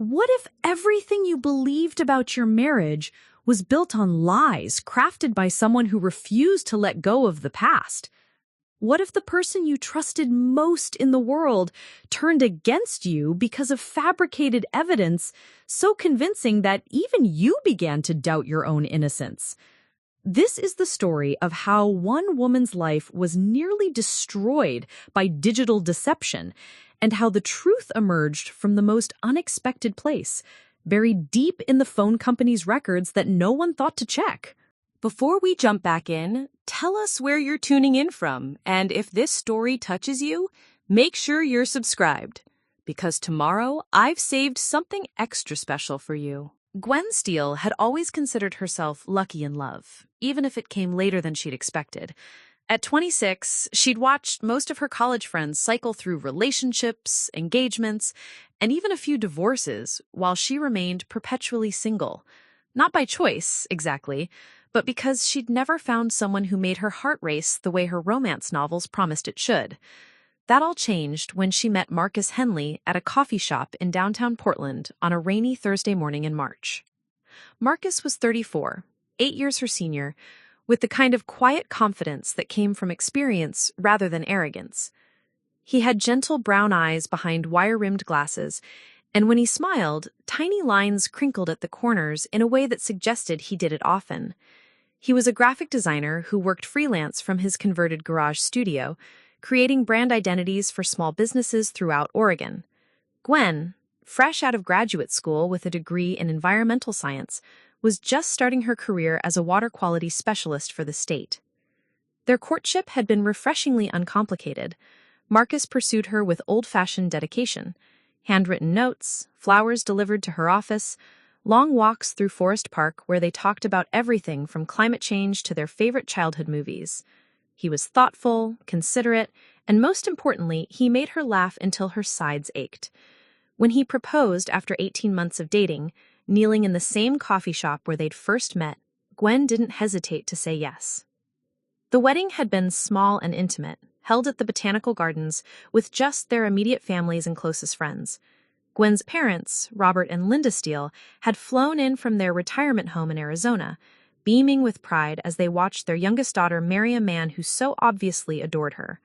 What if everything you believed about your marriage was built on lies crafted by someone who refused to let go of the past? What if the person you trusted most in the world turned against you because of fabricated evidence so convincing that even you began to doubt your own innocence? This is the story of how one woman's life was nearly destroyed by digital deception, and how the truth emerged from the most unexpected place, buried deep in the phone company's records that no one thought to check. Before we jump back in, tell us where you're tuning in from, and if this story touches you, make sure you're subscribed, because tomorrow I've saved something extra special for you. Gwen Steel had always considered herself lucky in love, even if it came later than she'd expected. At 26, she'd watched most of her college friends cycle through relationships, engagements, and even a few divorces while she remained perpetually single. Not by choice, exactly, but because she'd never found someone who made her heart race the way her romance novels promised it should. That all changed when she met Marcus Henley at a coffee shop in downtown Portland on a rainy Thursday morning in March. Marcus was 34, 8 years her senior, with the kind of quiet confidence that came from experience rather than arrogance. He had gentle brown eyes behind wire-rimmed glasses, and when he smiled, tiny lines crinkled at the corners in a way that suggested he did it often. He was a graphic designer who worked freelance from his converted garage studio, creating brand identities for small businesses throughout Oregon. Gwen, fresh out of graduate school with a degree in environmental science, was just starting her career as a water quality specialist for the state. Their courtship had been refreshingly uncomplicated. Marcus pursued her with old-fashioned dedication: handwritten notes, flowers delivered to her office, long walks through Forest Park where they talked about everything from climate change to their favorite childhood movies. He was thoughtful, considerate, and most importantly, he made her laugh until her sides ached. When he proposed after 18 months of dating, kneeling in the same coffee shop where they'd first met, Gwen didn't hesitate to say yes. The wedding had been small and intimate, held at the Botanical Gardens with just their immediate families and closest friends. Gwen's parents, Robert and Linda Steel, had flown in from their retirement home in Arizona, beaming with pride as they watched their youngest daughter marry a man who so obviously adored her.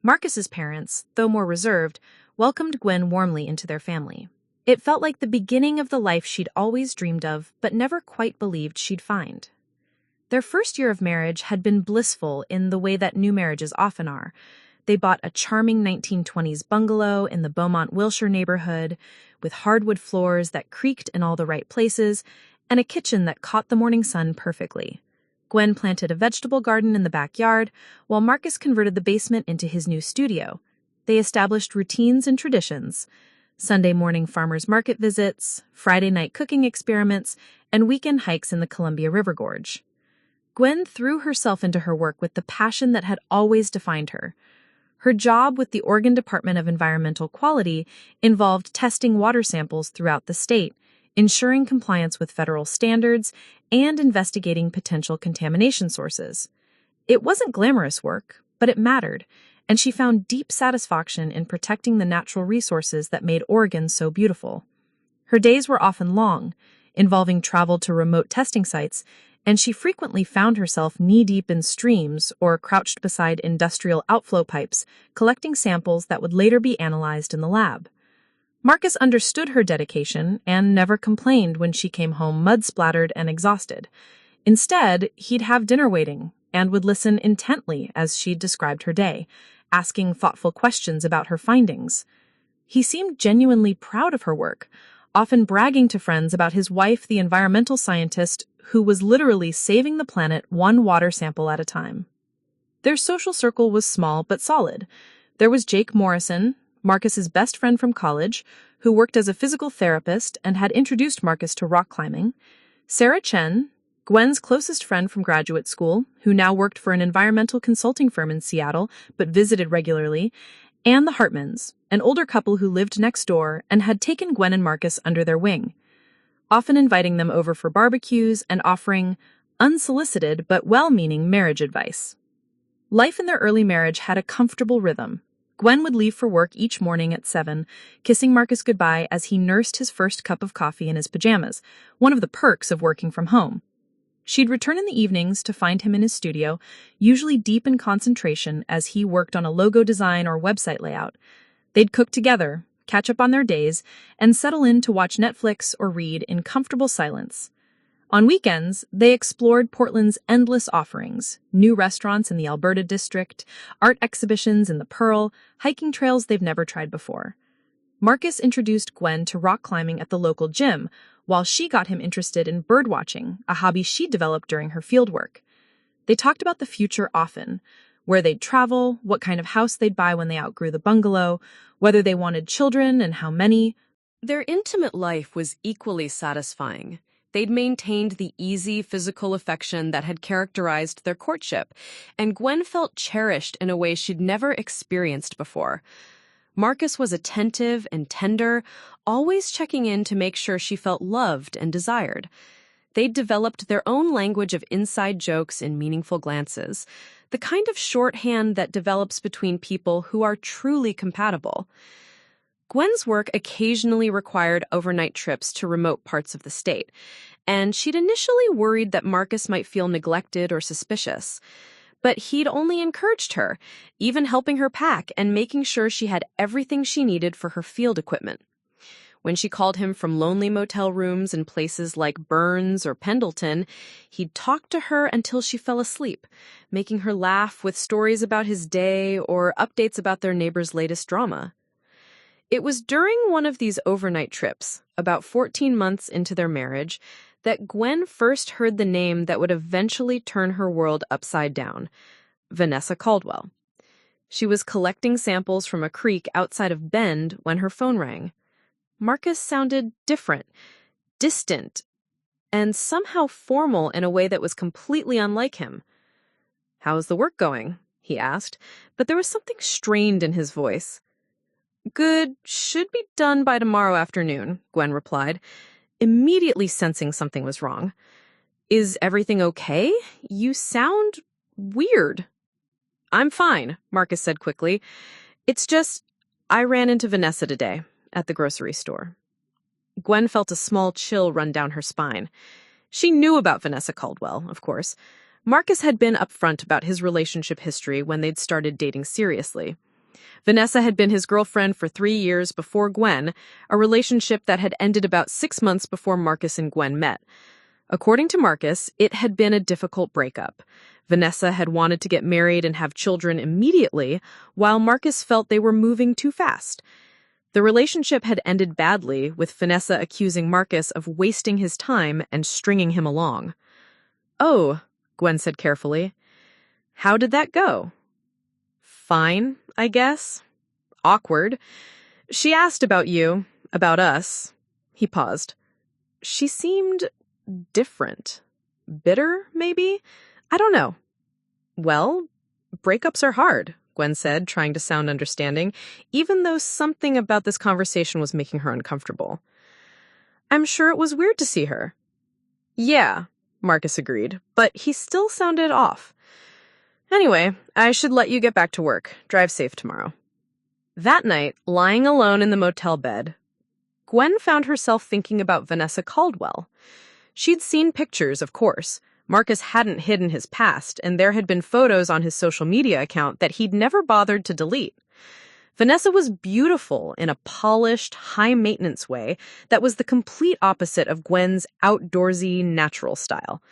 Marcus's parents, though more reserved, welcomed Gwen warmly into their family. It felt like the beginning of the life she'd always dreamed of, but never quite believed she'd find. Their first year of marriage had been blissful in the way that new marriages often are. They bought a charming 1920s bungalow in the Beaumont, Wilshire neighborhood, with hardwood floors that creaked in all the right places, and a kitchen that caught the morning sun perfectly. Gwen planted a vegetable garden in the backyard, while Marcus converted the basement into his new studio. They established routines and traditions: Sunday morning farmers market visits, Friday night cooking experiments, and weekend hikes in the Columbia River Gorge. Gwen threw herself into her work with the passion that had always defined her. Her job with the Oregon Department of Environmental Quality involved testing water samples throughout the state, ensuring compliance with federal standards, and investigating potential contamination sources. It wasn't glamorous work, but it mattered, and she found deep satisfaction in protecting the natural resources that made Oregon so beautiful. Her days were often long, involving travel to remote testing sites, and she frequently found herself knee-deep in streams or crouched beside industrial outflow pipes, collecting samples that would later be analyzed in the lab. Marcus understood her dedication and never complained when she came home mud-splattered and exhausted. Instead, he'd have dinner waiting and would listen intently as she described her day, asking thoughtful questions about her findings. He seemed genuinely proud of her work, often bragging to friends about his wife, the environmental scientist, who was literally saving the planet one water sample at a time. Their social circle was small but solid. There was Jake Morrison, Marcus's best friend from college, who worked as a physical therapist and had introduced Marcus to rock climbing; Sarah Chen, Gwen's closest friend from graduate school, who now worked for an environmental consulting firm in Seattle but visited regularly; and the Hartmans, an older couple who lived next door and had taken Gwen and Marcus under their wing, often inviting them over for barbecues and offering unsolicited but well-meaning marriage advice. Life in their early marriage had a comfortable rhythm. Gwen would leave for work each morning at 7, kissing Marcus goodbye as he nursed his first cup of coffee in his pajamas, one of the perks of working from home. She'd return in the evenings to find him in his studio, usually deep in concentration as he worked on a logo design or website layout. They'd cook together, catch up on their days, and settle in to watch Netflix or read in comfortable silence. On weekends, they explored Portland's endless offerings, new restaurants in the Alberta district, art exhibitions in the Pearl, hiking trails they've never tried before. Marcus introduced Gwen to rock climbing at the local gym, while she got him interested in birdwatching, a hobby she developed during her fieldwork. They talked about the future often, where they'd travel, what kind of house they'd buy when they outgrew the bungalow, whether they wanted children and how many. Their intimate life was equally satisfying. They'd maintained the easy physical affection that had characterized their courtship, and Gwen felt cherished in a way she'd never experienced before. Marcus was attentive and tender, always checking in to make sure she felt loved and desired. They'd developed their own language of inside jokes and meaningful glances, the kind of shorthand that develops between people who are truly compatible. Gwen's work occasionally required overnight trips to remote parts of the state, and she'd initially worried that Marcus might feel neglected or suspicious. But he'd only encouraged her, even helping her pack and making sure she had everything she needed for her field equipment. When she called him from lonely motel rooms in places like Burns or Pendleton, he'd talk to her until she fell asleep, making her laugh with stories about his day or updates about their neighbor's latest drama. It was during one of these overnight trips, about 14 months into their marriage, that Gwen first heard the name that would eventually turn her world upside down, Vanessa Caldwell. She was collecting samples from a creek outside of Bend when her phone rang. Marcus sounded different, distant, and somehow formal in a way that was completely unlike him. "How's the work going?" he asked, but there was something strained in his voice. "Good, should be done by tomorrow afternoon," Gwen replied, immediately sensing something was wrong. "Is everything okay? You sound weird." "I'm fine," Marcus said quickly. "It's just, I ran into Vanessa today at the grocery store." Gwen felt a small chill run down her spine. She knew about Vanessa Caldwell, of course. Marcus had been upfront about his relationship history when they'd started dating seriously. Vanessa had been his girlfriend for 3 years before Gwen, a relationship that had ended about 6 months before Marcus and Gwen met. According to Marcus, it had been a difficult breakup. Vanessa had wanted to get married and have children immediately, while Marcus felt they were moving too fast. The relationship had ended badly, with Vanessa accusing Marcus of wasting his time and stringing him along. "Oh," Gwen said carefully. "How did that go?" "Fine, I guess. Awkward. She asked about you, about us." He paused. "She seemed different. Bitter, maybe? I don't know." "Well, breakups are hard," Gwen said, trying to sound understanding, even though something about this conversation was making her uncomfortable. "I'm sure it was weird to see her." "Yeah," Marcus agreed, but he still sounded off. "Anyway, I should let you get back to work. Drive safe tomorrow." That night, lying alone in the motel bed, Gwen found herself thinking about Vanessa Caldwell. She'd seen pictures, of course. Marcus hadn't hidden his past, and there had been photos on his social media account that he'd never bothered to delete. Vanessa was beautiful in a polished, high-maintenance way that was the complete opposite of Gwen's outdoorsy, natural style.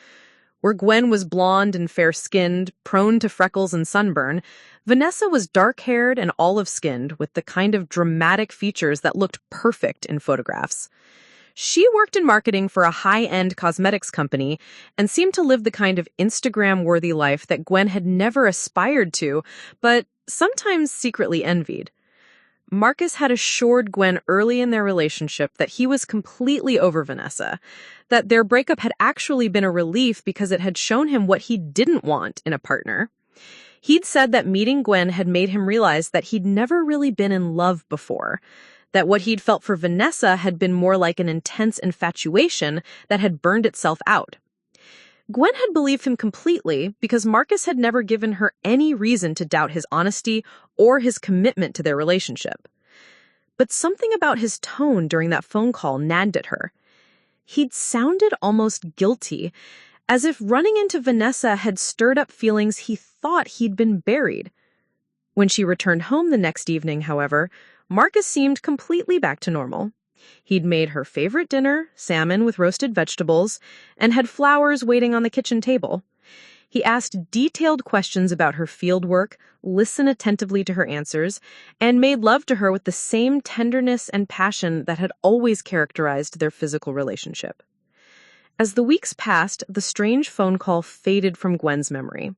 Where Gwen was blonde and fair-skinned, prone to freckles and sunburn, Vanessa was dark-haired and olive-skinned with the kind of dramatic features that looked perfect in photographs. She worked in marketing for a high-end cosmetics company and seemed to live the kind of Instagram-worthy life that Gwen had never aspired to, but sometimes secretly envied. Marcus had assured Gwen early in their relationship that he was completely over Vanessa, that their breakup had actually been a relief because it had shown him what he didn't want in a partner. He'd said that meeting Gwen had made him realize that he'd never really been in love before, that what he'd felt for Vanessa had been more like an intense infatuation that had burned itself out. Gwen had believed him completely because Marcus had never given her any reason to doubt his honesty or his commitment to their relationship. But something about his tone during that phone call nagged at her. He'd sounded almost guilty, as if running into Vanessa had stirred up feelings he thought he'd been buried. When she returned home the next evening, however, Marcus seemed completely back to normal. He'd made her favorite dinner, salmon with roasted vegetables, and had flowers waiting on the kitchen table. He asked detailed questions about her fieldwork, listened attentively to her answers, and made love to her with the same tenderness and passion that had always characterized their physical relationship. As the weeks passed, the strange phone call faded from Gwen's memory.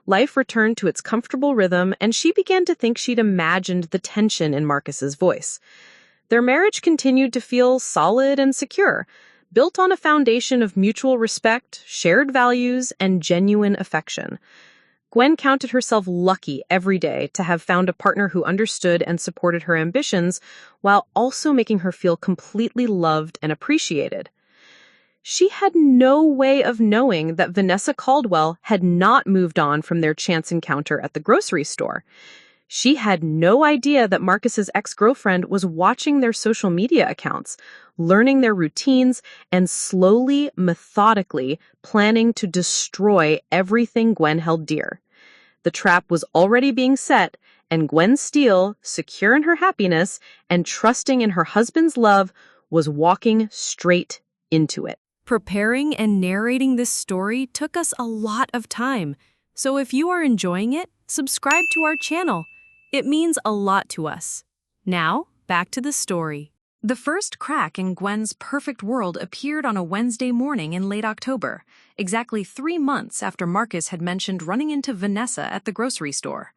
Life returned to its comfortable rhythm, and she began to think she'd imagined the tension in Marcus's voice. Their marriage continued to feel solid and secure, built on a foundation of mutual respect, shared values, and genuine affection. Gwen counted herself lucky every day to have found a partner who understood and supported her ambitions while also making her feel completely loved and appreciated. She had no way of knowing that Vanessa Caldwell had not moved on from their chance encounter at the grocery store. She had no idea that Marcus's ex-girlfriend was watching their social media accounts, learning their routines, and slowly, methodically planning to destroy everything Gwen held dear. The trap was already being set, and Gwen Steel, secure in her happiness and trusting in her husband's love, was walking straight into it. Preparing and narrating this story took us a lot of time, so if you are enjoying it, subscribe to our channel. It means a lot to us. Now, back to the story. The first crack in Gwen's perfect world appeared on a Wednesday morning in late October, exactly 3 months after Marcus had mentioned running into Vanessa at the grocery store.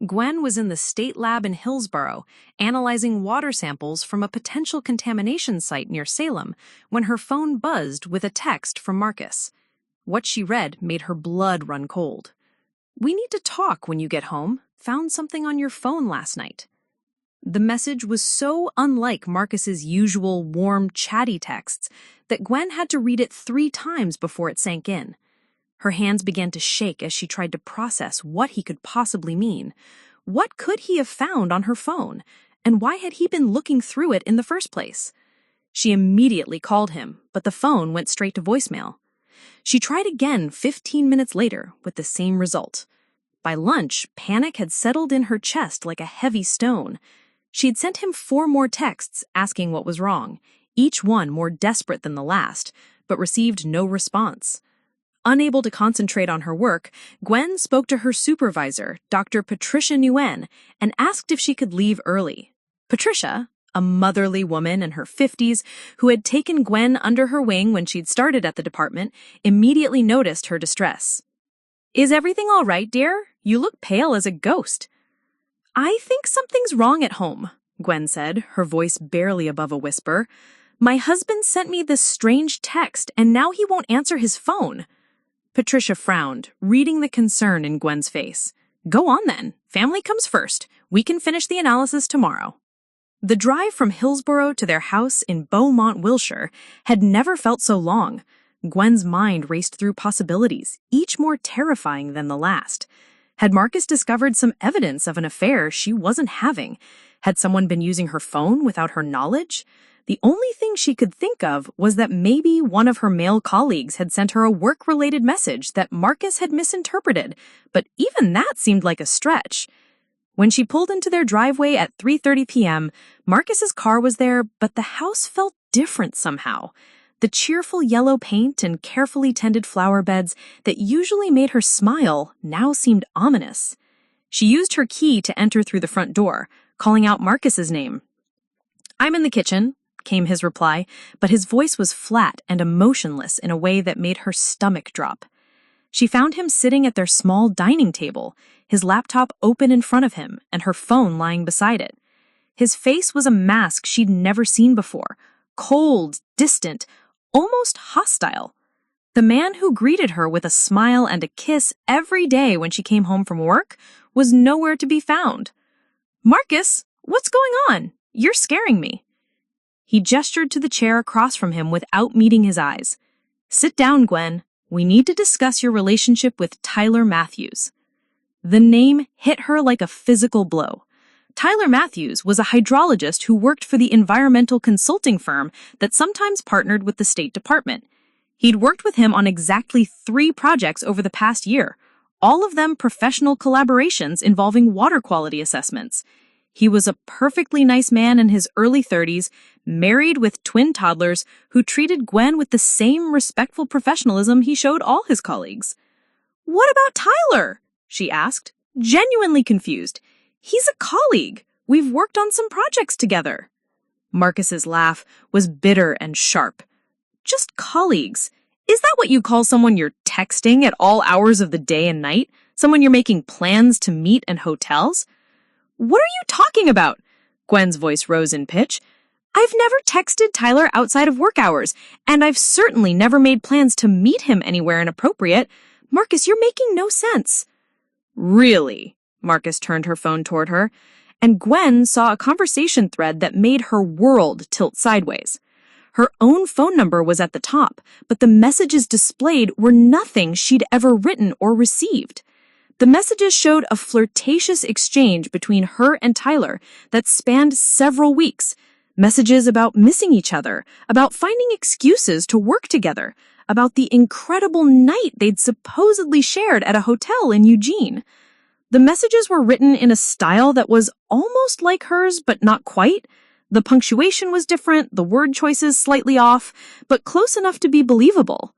Gwen was in the state lab in Hillsborough, analyzing water samples from a potential contamination site near Salem, when her phone buzzed with a text from Marcus. What she read made her blood run cold. "We need to talk when you get home. Found something on your phone last night." The message was so unlike Marcus's usual warm, chatty texts that Gwen had to read it 3 times before it sank in. Her hands began to shake as she tried to process what he could possibly mean. What could he have found on her phone, and why had he been looking through it in the first place? She immediately called him, but the phone went straight to voicemail. She tried again 15 minutes later with the same result. By lunch, panic had settled in her chest like a heavy stone. She had sent him 4 more texts asking what was wrong, each one more desperate than the last, but received no response. Unable to concentrate on her work, Gwen spoke to her supervisor, Dr. Patricia Nguyen, and asked if she could leave early. Patricia, a motherly woman in her 50s who had taken Gwen under her wing when she'd started at the department, immediately noticed her distress. "Is everything all right, dear? You look pale as a ghost." "I think something's wrong at home," Gwen said, her voice barely above a whisper. "My husband sent me this strange text, and now he won't answer his phone." Patricia frowned, reading the concern in Gwen's face. "Go on then. Family comes first. We can finish the analysis tomorrow." The drive from Hillsborough to their house in Beaumont, Wiltshire, had never felt so long. Gwen's mind raced through possibilities, each more terrifying than the last. Had Marcus discovered some evidence of an affair she wasn't having? Had someone been using her phone without her knowledge? The only thing she could think of was that maybe one of her male colleagues had sent her a work-related message that Marcus had misinterpreted, but even that seemed like a stretch. When she pulled into their driveway at 3:30 p.m., Marcus's car was there, but the house felt different somehow. The cheerful yellow paint and carefully tended flower beds that usually made her smile now seemed ominous. She used her key to enter through the front door, calling out Marcus's name. "I'm in the kitchen," came his reply, but his voice was flat and emotionless in a way that made her stomach drop. She found him sitting at their small dining table, his laptop open in front of him and her phone lying beside it. His face was a mask she'd never seen before, cold, distant, almost hostile. The man who greeted her with a smile and a kiss every day when she came home from work was nowhere to be found. "Marcus, what's going on? You're scaring me." He gestured to the chair across from him without meeting his eyes. "Sit down, Gwen. We need to discuss your relationship with Tyler Matthews. The name hit her like a physical blow. Tyler Matthews was a hydrologist who worked for the environmental consulting firm that sometimes partnered with the State Department. He'd worked with him on exactly 3 projects over the past year, all of them professional collaborations involving water quality assessments. He was a perfectly nice man in his early 30s, married with twin toddlers, who treated Gwen with the same respectful professionalism he showed all his colleagues. "What about Tyler?" she asked, genuinely confused. "He's a colleague. We've worked on some projects together." Marcus's laugh was bitter and sharp. "Just colleagues? Is that what you call someone you're texting at all hours of the day and night? Someone you're making plans to meet in hotels? What are you talking about?" Gwen's voice rose in pitch. "I've never texted Tyler outside of work hours, and I've certainly never made plans to meet him anywhere inappropriate. Marcus, you're making no sense." "Really?" Marcus turned her phone toward her, and Gwen saw a conversation thread that made her world tilt sideways. Her own phone number was at the top, but the messages displayed were nothing she'd ever written or received. The messages showed a flirtatious exchange between her and Tyler that spanned several weeks. Messages about missing each other, about finding excuses to work together, about the incredible night they'd supposedly shared at a hotel in Eugene. The messages were written in a style that was almost like hers, but not quite. The punctuation was different, the word choices slightly off, but close enough to be believable.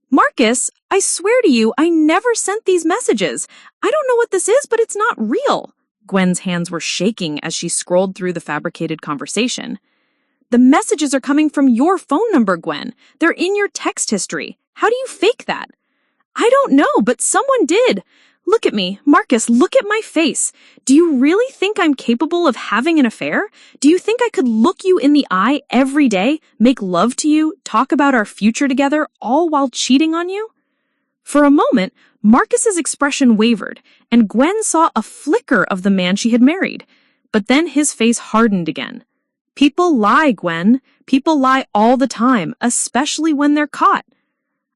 "Marcus, I swear to you, I never sent these messages. I don't know what this is, but it's not real." Gwen's hands were shaking as she scrolled through the fabricated conversation. "The messages are coming from your phone number, Gwen. They're in your text history. How do you fake that?" "I don't know, but someone did. Look at me. Marcus, look at my face. Do you really think I'm capable of having an affair? Do you think I could look you in the eye every day, make love to you, talk about our future together, all while cheating on you?" For a moment, Marcus's expression wavered, and Gwen saw a flicker of the man she had married. But then his face hardened again. "People lie, Gwen. People lie all the time, especially when they're caught."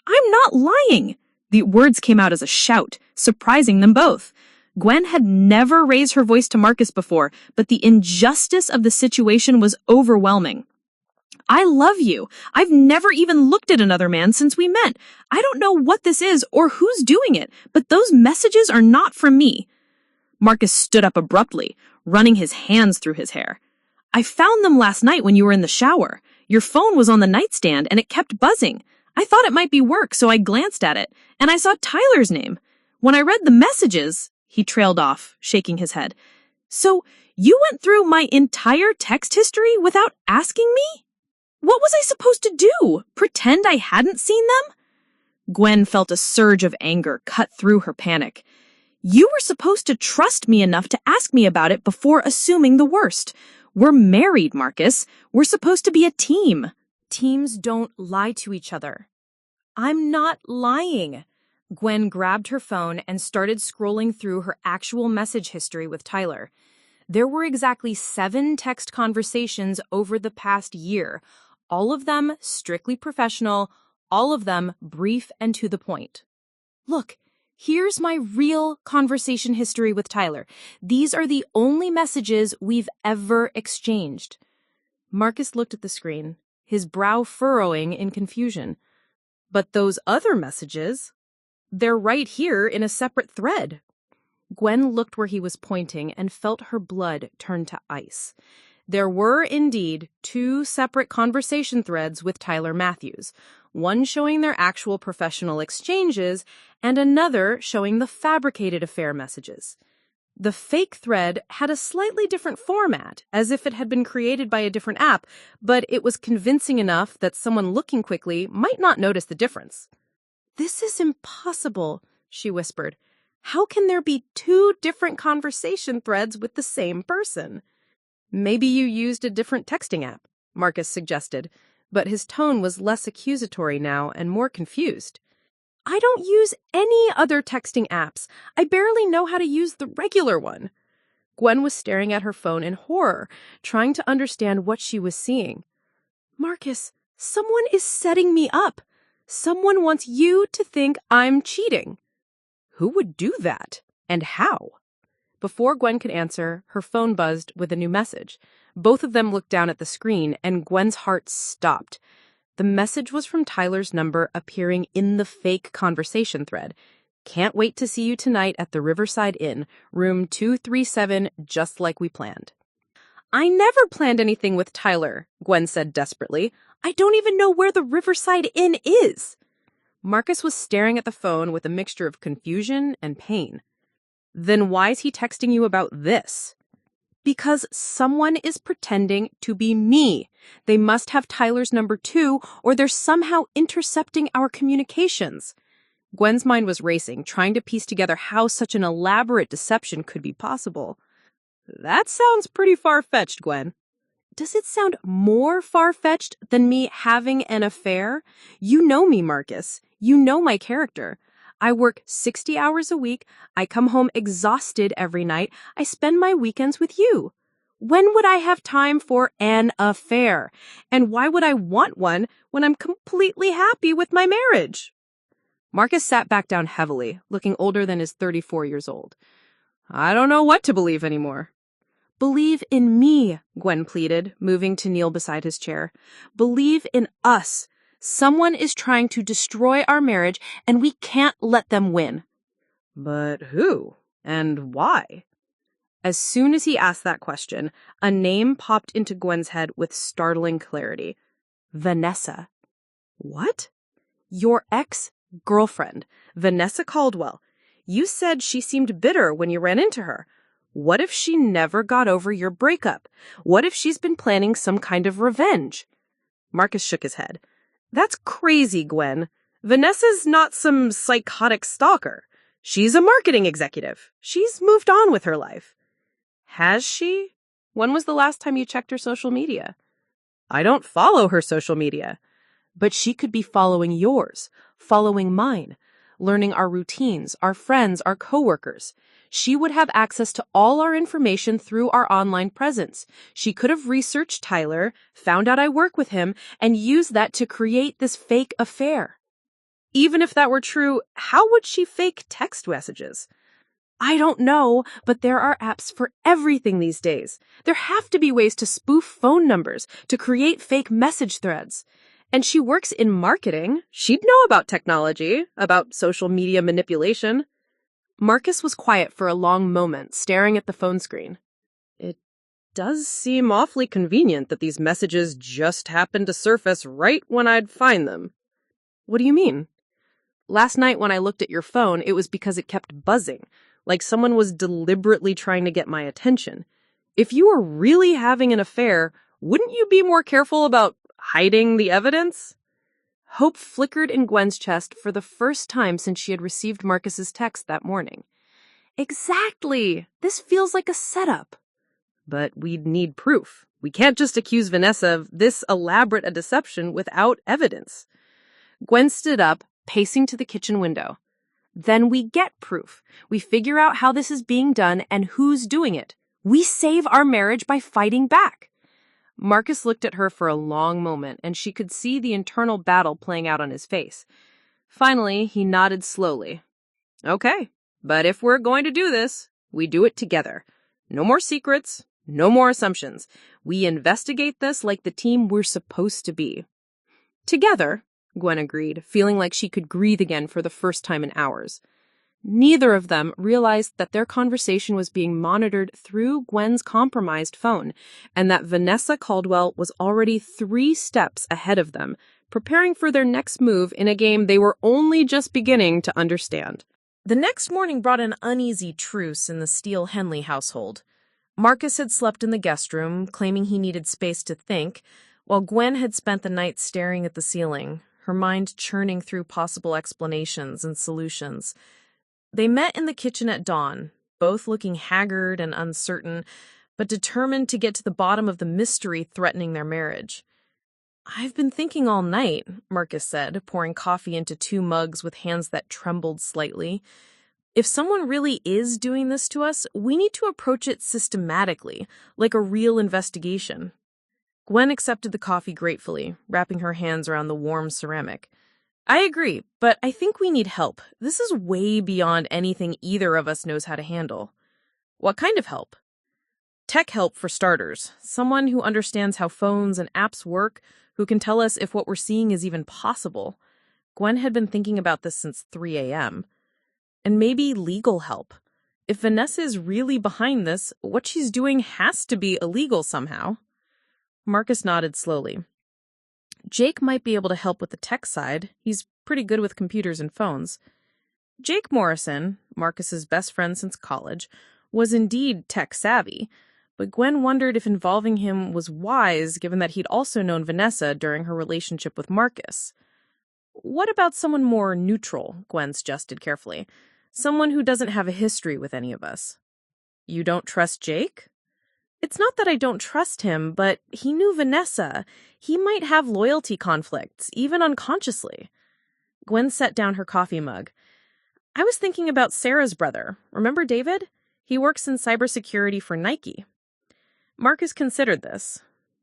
"I'm not lying." The words came out as a shout, surprising them both. Gwen had never raised her voice to Marcus before, but the injustice of the situation was overwhelming. "I love you. I've never even looked at another man since we met. I don't know what this is or who's doing it, but those messages are not from me." Marcus stood up abruptly, running his hands through his hair. "I found them last night when you were in the shower. Your phone was on the nightstand and it kept buzzing. I thought it might be work, so I glanced at it, and I saw Tyler's name. When I read the messages," he trailed off, shaking his head. "So you went through my entire text history without asking me? What was I supposed to do? Pretend I hadn't seen them?" Gwen felt a surge of anger cut through her panic. "You were supposed to trust me enough to ask me about it before assuming the worst. We're married, Marcus. We're supposed to be a team." "Teams don't lie to each other." "I'm not lying." Gwen grabbed her phone and started scrolling through her actual message history with Tyler. There were exactly 7 text conversations over the past year, all of them strictly professional, all of them brief and to the point. "Look, here's my real conversation history with Tyler. These are the only messages we've ever exchanged." Marcus looked at the screen, his brow furrowing in confusion. "But those other messages? They're right here in a separate thread." Gwen looked where he was pointing and felt her blood turn to ice. There were indeed 2 separate conversation threads with Tyler Matthews, one showing their actual professional exchanges and another showing the fabricated affair messages. The fake thread had a slightly different format, as if it had been created by a different app, but it was convincing enough that someone looking quickly might not notice the difference. "This is impossible," she whispered. "How can there be 2 different conversation threads with the same person?" "Maybe you used a different texting app," Marcus suggested, but his tone was less accusatory now and more confused. "I don't use any other texting apps. I barely know how to use the regular one." Gwen was staring at her phone in horror, trying to understand what she was seeing. "Marcus, someone is setting me up. Someone wants you to think I'm cheating. Who would do that? And how? Before Gwen could answer, her phone buzzed with a new message. Both of them looked down at the screen, and Gwen's heart stopped. The message was from Tyler's number appearing in the fake conversation thread. Can't wait to see you tonight at the Riverside Inn, room 237, just like we planned. I never planned anything with Tyler, Gwen said desperately. I don't even know where the Riverside Inn is. Marcus was staring at the phone with a mixture of confusion and pain. Then why is he texting you about this? Because someone is pretending to be me. They must have Tyler's number too, or they're somehow intercepting our communications. Gwen's mind was racing, trying to piece together how such an elaborate deception could be possible. That sounds pretty far-fetched, Gwen. Does it sound more far-fetched than me having an affair? You know me, Marcus. You know my character. I work 60 hours a week. I come home exhausted every night. I spend my weekends with you. When would I have time for an affair? And why would I want one when I'm completely happy with my marriage? Marcus sat back down heavily, looking older than his 34 years old. I don't know what to believe anymore. Believe in me, Gwen pleaded, moving to kneel beside his chair. Believe in us. Someone is trying to destroy our marriage, and we can't let them win. But who? And why? As soon as he asked that question, a name popped into Gwen's head with startling clarity. Vanessa. What? Your ex-girlfriend, Vanessa Caldwell. You said she seemed bitter when you ran into her. What if she never got over your breakup? What if she's been planning some kind of revenge? Marcus shook his head. That's crazy, Gwen. Vanessa's not some psychotic stalker. She's a marketing executive. She's moved on with her life. Has she? When was the last time you checked her social media? I don't follow her social media. But she could be following yours, following mine, learning our routines, our friends, our coworkers. She would have access to all our information through our online presence. She could have researched Tyler, found out I work with him, and used that to create this fake affair. Even if that were true, how would she fake text messages? I don't know, but there are apps for everything these days. There have to be ways to spoof phone numbers, to create fake message threads. And she works in marketing. She'd know about technology, about social media manipulation. Marcus was quiet for a long moment, staring at the phone screen. It does seem awfully convenient that these messages just happened to surface right when I'd find them. What do you mean? Last night when I looked at your phone, it was because it kept buzzing, like someone was deliberately trying to get my attention. If you were really having an affair, wouldn't you be more careful about hiding the evidence? Hope flickered in Gwen's chest for the first time since she had received Marcus's text that morning. Exactly! This feels like a setup. But we'd need proof. We can't just accuse Vanessa of this elaborate a deception without evidence. Gwen stood up, pacing to the kitchen window. Then we get proof. We figure out how this is being done and who's doing it. We save our marriage by fighting back. Marcus looked at her for a long moment, and she could see the internal battle playing out on his face. Finally, he nodded slowly. Okay, but if we're going to do this, we do it together. No more secrets, no more assumptions. We investigate this like the team we're supposed to be. Together, Gwen agreed, feeling like she could breathe again for the first time in hours. Neither of them realized that their conversation was being monitored through Gwen's compromised phone, and that Vanessa Caldwell was already 3 steps ahead of them, preparing for their next move in a game they were only just beginning to understand. The next morning brought an uneasy truce in the Steel Henley household. Marcus had slept in the guest room, claiming he needed space to think, while Gwen had spent the night staring at the ceiling, her mind churning through possible explanations and solutions. They met in the kitchen at dawn, both looking haggard and uncertain, but determined to get to the bottom of the mystery threatening their marriage. I've been thinking all night, Marcus said, pouring coffee into 2 mugs with hands that trembled slightly. If someone really is doing this to us, we need to approach it systematically, like a real investigation. Gwen accepted the coffee gratefully, wrapping her hands around the warm ceramic. I agree, but I think we need help. This is way beyond anything either of us knows how to handle. What kind of help? Tech help for starters. Someone who understands how phones and apps work, who can tell us if what we're seeing is even possible. Gwen had been thinking about this since 3 a.m. And maybe legal help. If Vanessa is really behind this, what she's doing has to be illegal somehow. Marcus nodded slowly. Jake might be able to help with the tech side. He's pretty good with computers and phones. Jake Morrison, Marcus's best friend since college, was indeed tech savvy, but Gwen wondered if involving him was wise given that he'd also known Vanessa during her relationship with Marcus. What about someone more neutral, Gwen suggested carefully. Someone who doesn't have a history with any of us. You don't trust Jake? It's not that I don't trust him, but he knew Vanessa. He might have loyalty conflicts, even unconsciously. Gwen set down her coffee mug. I was thinking about Sarah's brother. Remember David? He works in cybersecurity for Nike. Marcus considered this.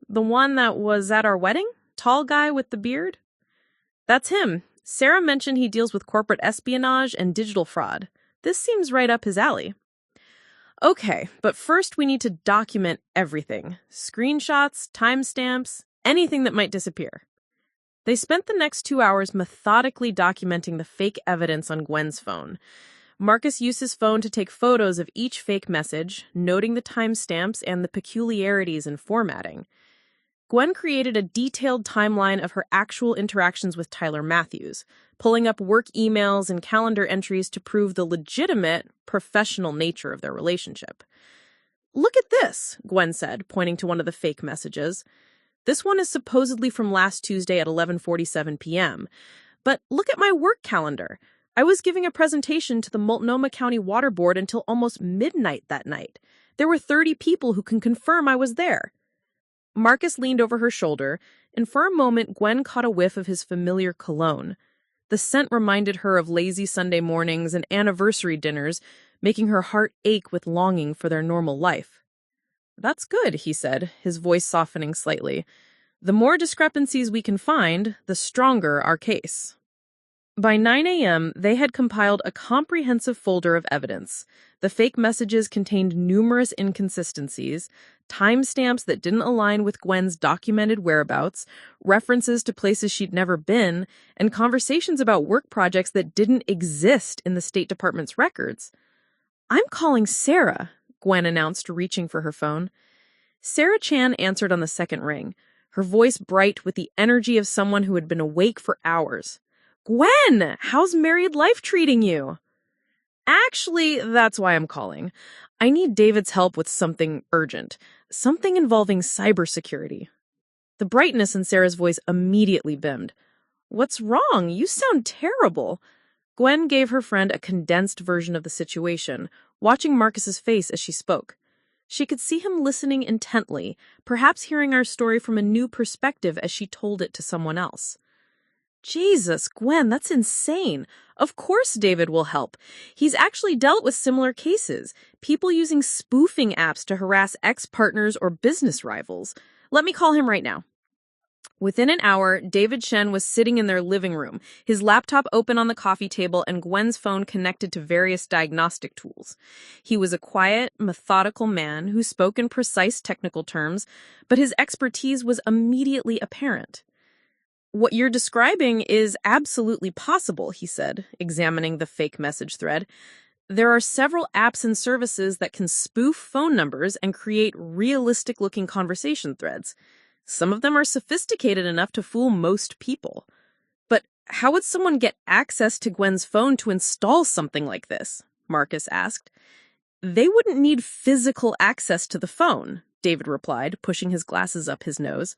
The one that was at our wedding? Tall guy with the beard? That's him. Sarah mentioned he deals with corporate espionage and digital fraud. This seems right up his alley. Okay, but first we need to document everything. Screenshots, timestamps, anything that might disappear. They spent the next 2 hours methodically documenting the fake evidence on Gwen's phone. Marcus used his phone to take photos of each fake message, noting the timestamps and the peculiarities in formatting. Gwen created a detailed timeline of her actual interactions with Tyler Matthews, pulling up work emails and calendar entries to prove the legitimate, professional nature of their relationship. Look at this, Gwen said, pointing to one of the fake messages. This one is supposedly from last Tuesday at 11:47 p.m. But look at my work calendar. I was giving a presentation to the Multnomah County Water Board until almost midnight that night. There were 30 people who can confirm I was there. Marcus leaned over her shoulder, and for a moment Gwen caught a whiff of his familiar cologne. The scent reminded her of lazy Sunday mornings and anniversary dinners, making her heart ache with longing for their normal life. That's good, he said, his voice softening slightly. The more discrepancies we can find, the stronger our case. By 9 a.m., they had compiled a comprehensive folder of evidence. The fake messages contained numerous inconsistencies, timestamps that didn't align with Gwen's documented whereabouts, references to places she'd never been, and conversations about work projects that didn't exist in the State Department's records. I'm calling Sarah, Gwen announced, reaching for her phone. Sarah Chan answered on the second ring, her voice bright with the energy of someone who had been awake for hours. Gwen, how's married life treating you? Actually, that's why I'm calling. I need David's help with something urgent, something involving cybersecurity. The brightness in Sarah's voice immediately dimmed. What's wrong? You sound terrible. Gwen gave her friend a condensed version of the situation, watching Marcus's face as she spoke. She could see him listening intently, perhaps hearing our story from a new perspective as she told it to someone else. Jesus, Gwen, that's insane. Of course David will help. He's actually dealt with similar cases, people using spoofing apps to harass ex-partners or business rivals. Let me call him right now. Within an hour, David Shen was sitting in their living room, his laptop open on the coffee table and Gwen's phone connected to various diagnostic tools. He was a quiet, methodical man who spoke in precise technical terms, but his expertise was immediately apparent. What you're describing is absolutely possible, he said, examining the fake message thread. There are several apps and services that can spoof phone numbers and create realistic-looking conversation threads. Some of them are sophisticated enough to fool most people. But how would someone get access to Gwen's phone to install something like this? Marcus asked. They wouldn't need physical access to the phone, David replied, pushing his glasses up his nose.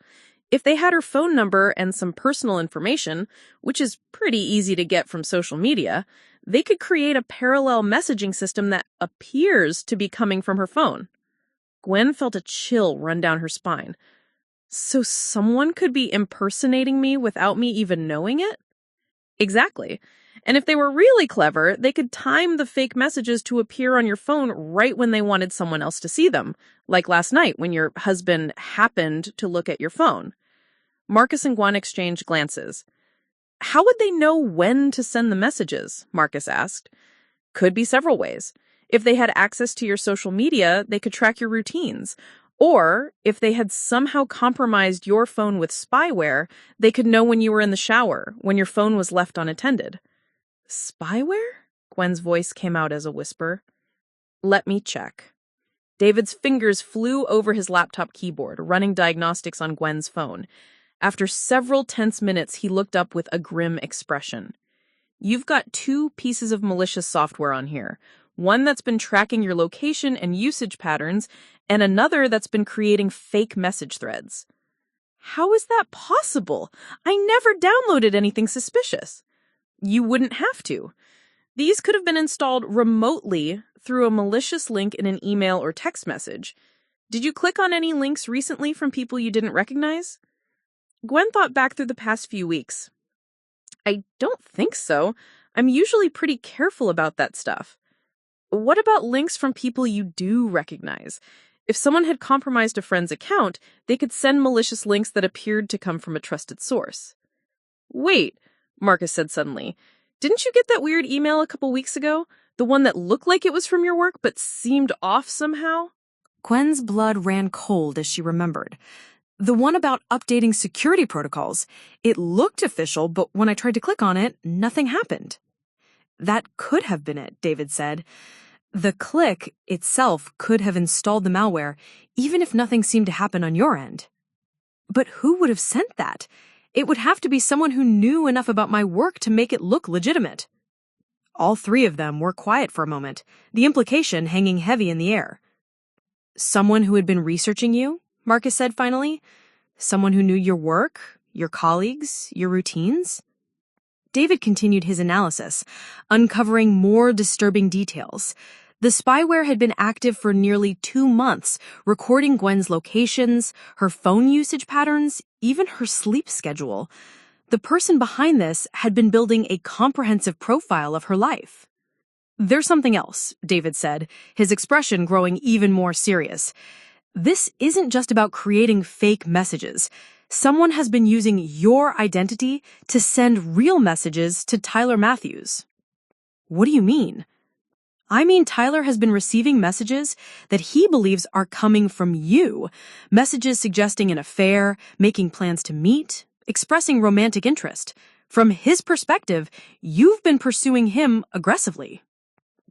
If they had her phone number and some personal information, which is pretty easy to get from social media, they could create a parallel messaging system that appears to be coming from her phone. Gwen felt a chill run down her spine. So someone could be impersonating me without me even knowing it? Exactly. And if they were really clever, they could time the fake messages to appear on your phone right when they wanted someone else to see them, like last night when your husband happened to look at your phone. Marcus and Gwen exchanged glances. How would they know when to send the messages? Marcus asked. Could be several ways. If they had access to your social media, they could track your routines. Or, if they had somehow compromised your phone with spyware, they could know when you were in the shower, when your phone was left unattended. Spyware? Gwen's voice came out as a whisper. Let me check. David's fingers flew over his laptop keyboard, running diagnostics on Gwen's phone. After several tense minutes, he looked up with a grim expression. You've got 2 pieces of malicious software on here. One that's been tracking your location and usage patterns, and another that's been creating fake message threads. How is that possible? I never downloaded anything suspicious. You wouldn't have to. These could have been installed remotely through a malicious link in an email or text message. Did you click on any links recently from people you didn't recognize? Gwen thought back through the past few weeks. I don't think so. I'm usually pretty careful about that stuff. What about links from people you do recognize? If someone had compromised a friend's account, they could send malicious links that appeared to come from a trusted source. Wait, Marcus said suddenly. Didn't you get that weird email a couple weeks ago? The one that looked like it was from your work but seemed off somehow? Gwen's blood ran cold as she remembered. The one about updating security protocols. It looked official, but when I tried to click on it, nothing happened. That could have been it, David said. The click itself could have installed the malware, even if nothing seemed to happen on your end. But who would have sent that? It would have to be someone who knew enough about my work to make it look legitimate. All 3 of them were quiet for a moment, the implication hanging heavy in the air. Someone who had been researching you? Marcus said finally. Someone who knew your work, your colleagues, your routines? David continued his analysis, uncovering more disturbing details. The spyware had been active for nearly 2 months, recording Gwen's locations, her phone usage patterns, even her sleep schedule. The person behind this had been building a comprehensive profile of her life. There's something else, David said, his expression growing even more serious. This isn't just about creating fake messages. Someone has been using your identity to send real messages to Tyler Matthews. What do you mean? I mean, Tyler has been receiving messages that he believes are coming from you, messages suggesting an affair, making plans to meet, expressing romantic interest. From his perspective, you've been pursuing him aggressively.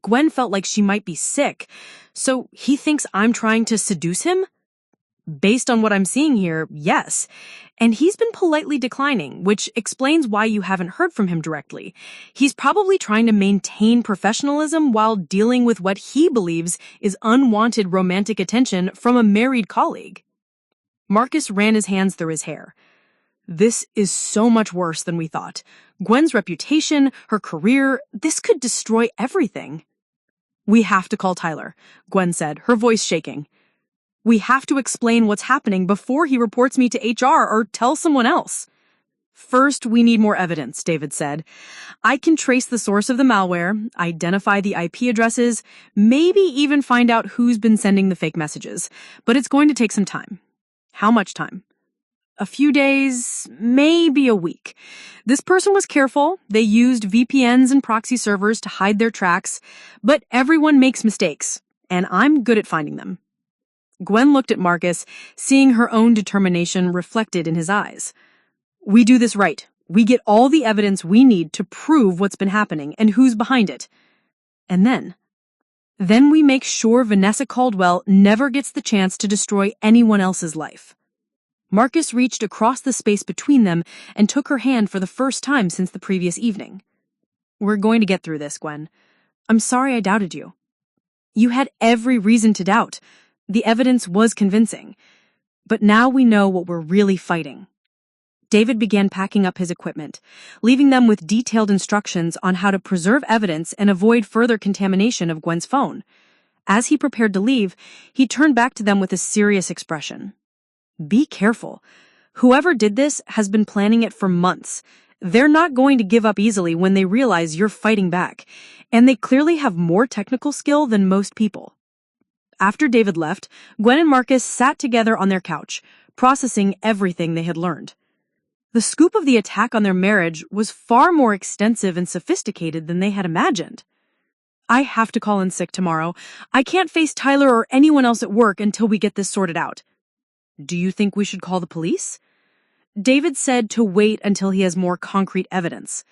Gwen felt like she might be sick, so he thinks I'm trying to seduce him? Based on what I'm seeing here, yes. And he's been politely declining, which explains why you haven't heard from him directly. He's probably trying to maintain professionalism while dealing with what he believes is unwanted romantic attention from a married colleague. Marcus ran his hands through his hair. This is so much worse than we thought. Gwen's reputation, her career, this could destroy everything. We have to call Tyler, Gwen said, her voice shaking. We have to explain what's happening before he reports me to HR or tells someone else. First, we need more evidence, David said. I can trace the source of the malware, identify the IP addresses, maybe even find out who's been sending the fake messages. But it's going to take some time. How much time? A few days, maybe a week. This person was careful. They used VPNs and proxy servers to hide their tracks. But everyone makes mistakes, and I'm good at finding them. Gwen looked at Marcus, seeing her own determination reflected in his eyes. We do this right. We get all the evidence we need to prove what's been happening and who's behind it. And then we make sure Vanessa Caldwell never gets the chance to destroy anyone else's life. Marcus reached across the space between them and took her hand for the first time since the previous evening. We're going to get through this, Gwen. I'm sorry I doubted you. You had every reason to doubt. The evidence was convincing. But now we know what we're really fighting. David began packing up his equipment, leaving them with detailed instructions on how to preserve evidence and avoid further contamination of Gwen's phone. As he prepared to leave, he turned back to them with a serious expression. Be careful. Whoever did this has been planning it for months. They're not going to give up easily when they realize you're fighting back, and they clearly have more technical skill than most people. After David left, Gwen and Marcus sat together on their couch, processing everything they had learned. The scoop of the attack on their marriage was far more extensive and sophisticated than they had imagined. I have to call in sick tomorrow. I can't face Tyler or anyone else at work until we get this sorted out. Do you think we should call the police? David said to wait until he has more concrete evidence.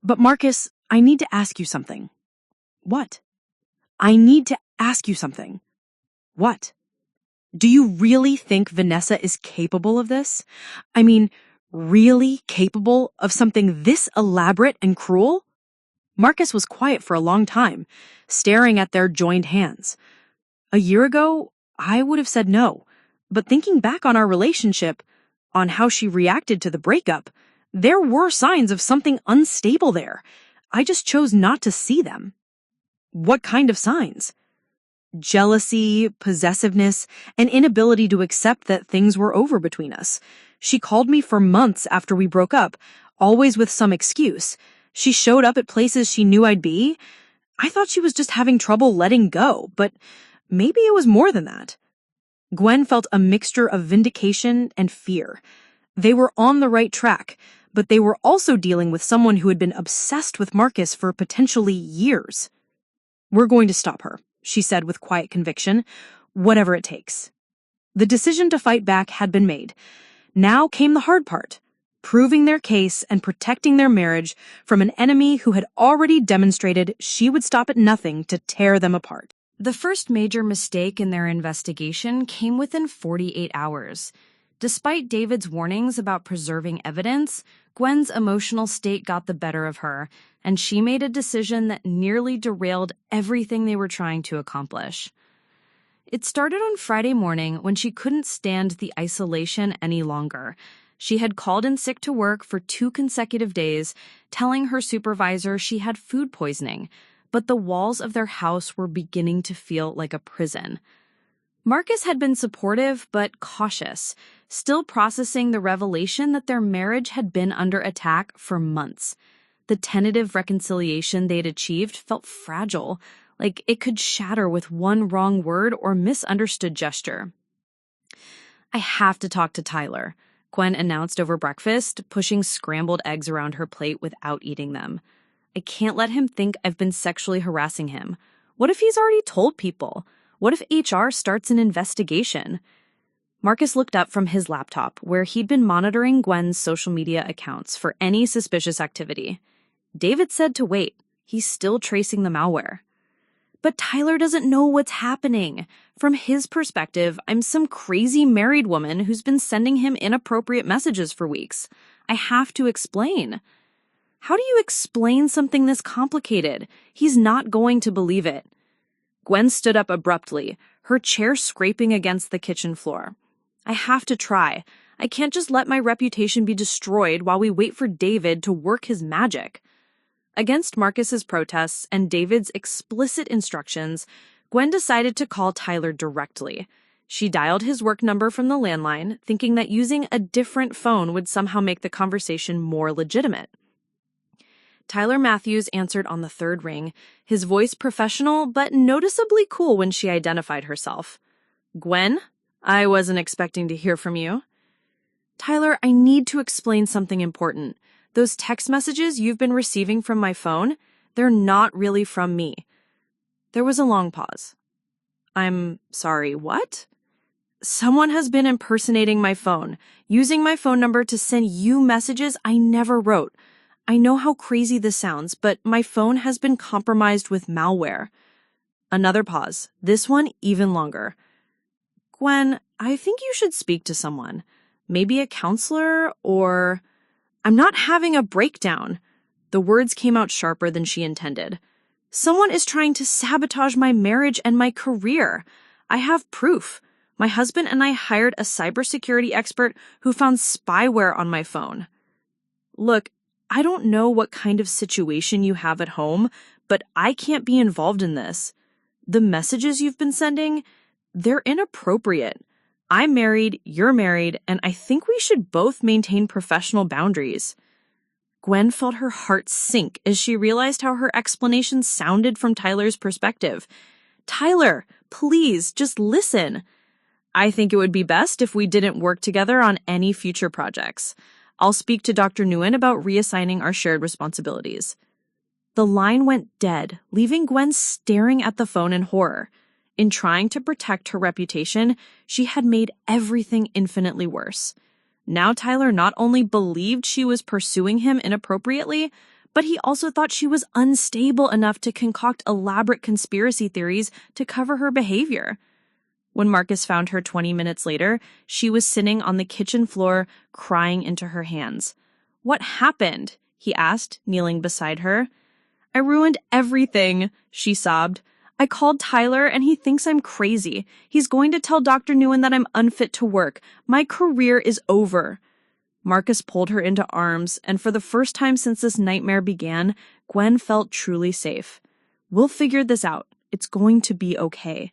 But Marcus, I need to ask you something. What? I need to ask you something. What? Do you really think Vanessa is capable of this? I mean, really capable of something this elaborate and cruel? Marcus was quiet for a long time, staring at their joined hands. A year ago, I would have said no, but thinking back on our relationship, on how she reacted to the breakup, there were signs of something unstable there. I just chose not to see them. What kind of signs? Jealousy, possessiveness, an inability to accept that things were over between us. She called me for months after we broke up, always with some excuse. She showed up at places she knew I'd be. I thought she was just having trouble letting go, but maybe it was more than that. Gwen felt a mixture of vindication and fear. They were on the right track, but they were also dealing with someone who had been obsessed with Marcus for potentially years. We're going to stop her, she said with quiet conviction, whatever it takes. The decision to fight back had been made. Now came the hard part, proving their case and protecting their marriage from an enemy who had already demonstrated she would stop at nothing to tear them apart. The first major mistake in their investigation came within 48 hours. Despite David's warnings about preserving evidence, Gwen's emotional state got the better of her, and she made a decision that nearly derailed everything they were trying to accomplish. It started on Friday morning when she couldn't stand the isolation any longer. She had called in sick to work for 2 consecutive days, telling her supervisor she had food poisoning, but the walls of their house were beginning to feel like a prison. Marcus had been supportive but cautious, still processing the revelation that their marriage had been under attack for months. The tentative reconciliation they'd achieved felt fragile, like it could shatter with one wrong word or misunderstood gesture. "I have to talk to Tyler," Gwen announced over breakfast, pushing scrambled eggs around her plate without eating them. "I can't let him think I've been sexually harassing him. What if he's already told people? What if HR starts an investigation?" Marcus looked up from his laptop, where he'd been monitoring Gwen's social media accounts for any suspicious activity. David said to wait. He's still tracing the malware. "But Tyler doesn't know what's happening. From his perspective, I'm some crazy married woman who's been sending him inappropriate messages for weeks. I have to explain." "How do you explain something this complicated? He's not going to believe it." Gwen stood up abruptly, her chair scraping against the kitchen floor. "I have to try. I can't just let my reputation be destroyed while we wait for David to work his magic." Against Marcus's protests and David's explicit instructions, Gwen decided to call Tyler directly. She dialed his work number from the landline, thinking that using a different phone would somehow make the conversation more legitimate. Tyler Matthews answered on the 3rd ring, his voice professional but noticeably cool when she identified herself. "Gwen, I wasn't expecting to hear from you." "Tyler, I need to explain something important. Those text messages you've been receiving from my phone, they're not really from me." There was a long pause. "I'm sorry, what?" "Someone has been impersonating my phone, using my phone number to send you messages I never wrote. I know how crazy this sounds, but my phone has been compromised with malware." Another pause, this one even longer. "Gwen, I think you should speak to someone. Maybe a counselor or—" "I'm not having a breakdown." The words came out sharper than she intended. "Someone is trying to sabotage my marriage and my career. I have proof. My husband and I hired a cybersecurity expert who found spyware on my phone." "Look, I don't know what kind of situation you have at home, but I can't be involved in this. The messages you've been sending, they're inappropriate. I'm married, you're married, and I think we should both maintain professional boundaries." Gwen felt her heart sink as she realized how her explanation sounded from Tyler's perspective. "Tyler, please, just listen. I think it would be best if we didn't work together on any future projects. I'll speak to Dr. Nguyen about reassigning our shared responsibilities." The line went dead, leaving Gwen staring at the phone in horror. In trying to protect her reputation, she had made everything infinitely worse. Now Tyler not only believed she was pursuing him inappropriately, but he also thought she was unstable enough to concoct elaborate conspiracy theories to cover her behavior. When Marcus found her 20 minutes later, she was sitting on the kitchen floor, crying into her hands. "What happened?" he asked, kneeling beside her. "I ruined everything," she sobbed. "I called Tyler and he thinks I'm crazy. He's going to tell Dr. Nguyen that I'm unfit to work. My career is over." Marcus pulled her into arms, and for the first time since this nightmare began, Gwen felt truly safe. "We'll figure this out. It's going to be okay."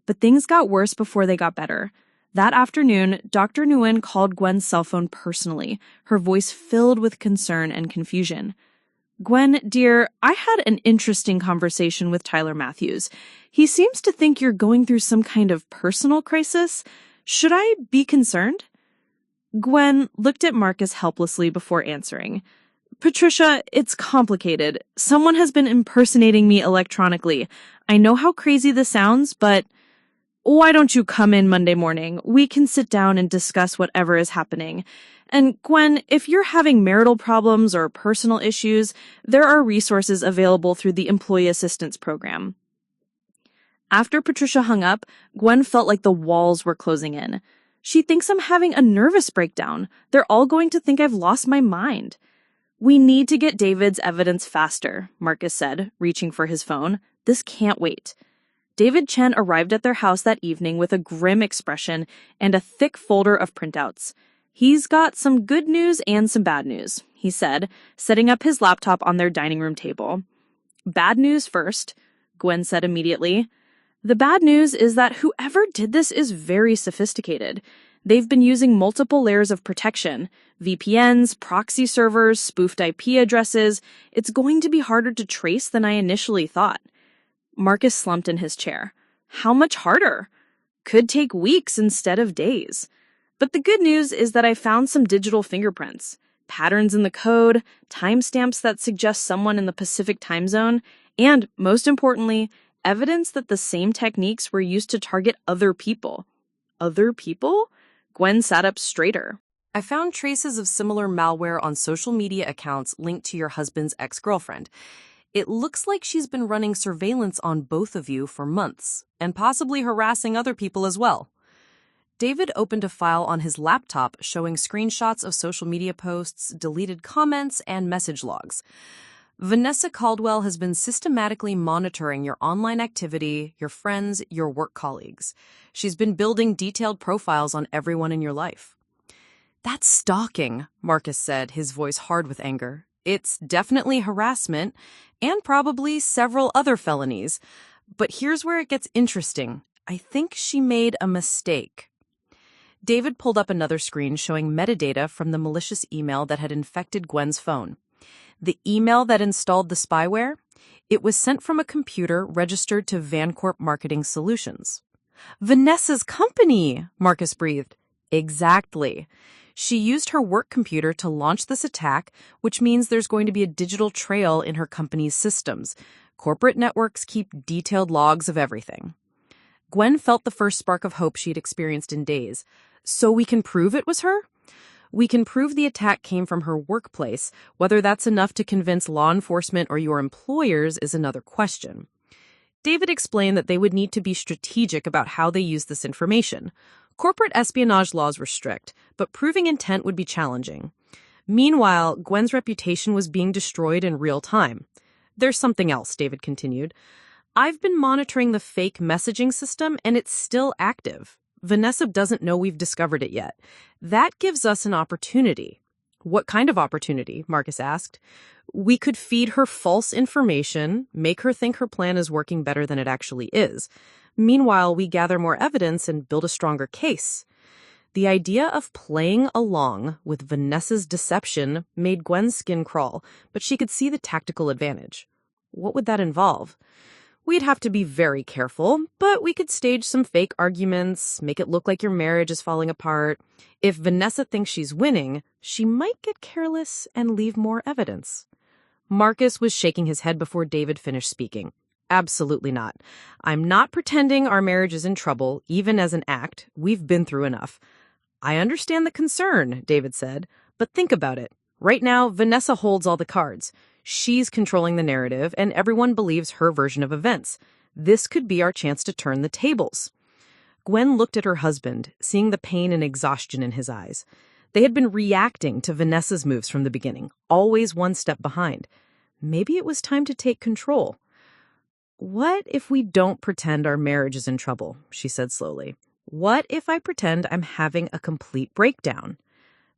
But things got worse before they got better. That afternoon, Dr. Nguyen called Gwen's cell phone personally, her voice filled with concern and confusion. "Gwen, dear, I had an interesting conversation with Tyler Matthews. He seems to think you're going through some kind of personal crisis. Should I be concerned?" Gwen looked at Marcus helplessly before answering. "Patricia, it's complicated. Someone has been impersonating me electronically. I know how crazy this sounds, but why don't you come in Monday morning? We can sit down and discuss whatever is happening. And Gwen, if you're having marital problems or personal issues, there are resources available through the Employee Assistance Program." After Patricia hung up, Gwen felt like the walls were closing in. "She thinks I'm having a nervous breakdown. They're all going to think I've lost my mind." "We need to get David's evidence faster," Marcus said, reaching for his phone. "This can't wait." David Chen arrived at their house that evening with a grim expression and a thick folder of printouts. "He's got some good news and some bad news," he said, setting up his laptop on their dining room table. "Bad news first," Gwen said immediately. "The bad news is that whoever did this is very sophisticated. They've been using multiple layers of protection, VPNs, proxy servers, spoofed IP addresses. It's going to be harder to trace than I initially thought." Marcus slumped in his chair. "How much harder?" "Could take weeks instead of days. But the good news is that I found some digital fingerprints, patterns in the code, timestamps that suggest someone in the Pacific time zone, and, most importantly, evidence that the same techniques were used to target other people." "Other people?" Gwen sat up straighter. "I found traces of similar malware on social media accounts linked to your husband's ex-girlfriend. It looks like she's been running surveillance on both of you for months, and possibly harassing other people as well." David opened a file on his laptop showing screenshots of social media posts, deleted comments, and message logs. "Vanessa Caldwell has been systematically monitoring your online activity, your friends, your work colleagues. She's been building detailed profiles on everyone in your life." "That's stalking," Marcus said, his voice hard with anger. "It's definitely harassment, and probably several other felonies. But here's where it gets interesting. I think she made a mistake." David pulled up another screen showing metadata from the malicious email that had infected Gwen's phone. The email that installed the spyware? It was sent from a computer registered to Vancorp Marketing Solutions. "Vanessa's company," Marcus breathed. "Exactly. She used her work computer to launch this attack, which means there's going to be a digital trail in her company's systems. Corporate networks keep detailed logs of everything." Gwen felt the first spark of hope she'd experienced in days. "So we can prove it was her?" "We can prove the attack came from her workplace. Whether that's enough to convince law enforcement or your employers is another question." David explained that they would need to be strategic about how they use this information. Corporate espionage laws were strict, but proving intent would be challenging. Meanwhile, Gwen's reputation was being destroyed in real time. "There's something else," David continued. "I've been monitoring the fake messaging system, and it's still active. Vanessa doesn't know we've discovered it yet. That gives us an opportunity." "What kind of opportunity?" Marcus asked. "We could feed her false information, make her think her plan is working better than it actually is. Meanwhile, we gather more evidence and build a stronger case." The idea of playing along with Vanessa's deception made Gwen's skin crawl, but she could see the tactical advantage. What would that involve? We'd have to be very careful, but we could stage some fake arguments, make it look like your marriage is falling apart. If Vanessa thinks she's winning, she might get careless and leave more evidence. Marcus was shaking his head before David finished speaking. Absolutely not. I'm not pretending our marriage is in trouble, even as an act. We've been through enough. I understand the concern, David said, but think about it. Right now, Vanessa holds all the cards. She's controlling the narrative, and everyone believes her version of events. This could be our chance to turn the tables. Gwen looked at her husband, seeing the pain and exhaustion in his eyes. They had been reacting to Vanessa's moves from the beginning, always one step behind. Maybe it was time to take control. "What if we don't pretend our marriage is in trouble?" she said slowly. "What if I pretend I'm having a complete breakdown?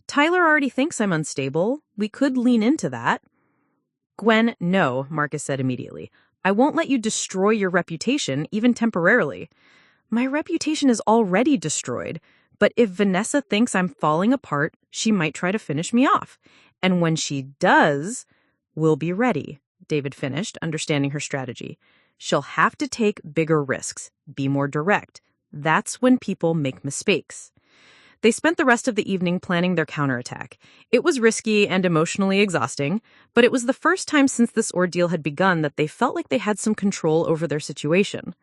Tyler already thinks I'm unstable. We could lean into that." "Gwen, no," Marcus said immediately. "I won't let you destroy your reputation, even temporarily. My reputation is already destroyed, but if Vanessa thinks I'm falling apart, she might try to finish me off. And when she does, we'll be ready," David finished, understanding her strategy. "She'll have to take bigger risks, be more direct. That's when people make mistakes." They spent the rest of the evening planning their counterattack. It was risky and emotionally exhausting, but it was the first time since this ordeal had begun that they felt like they had some control over their situation.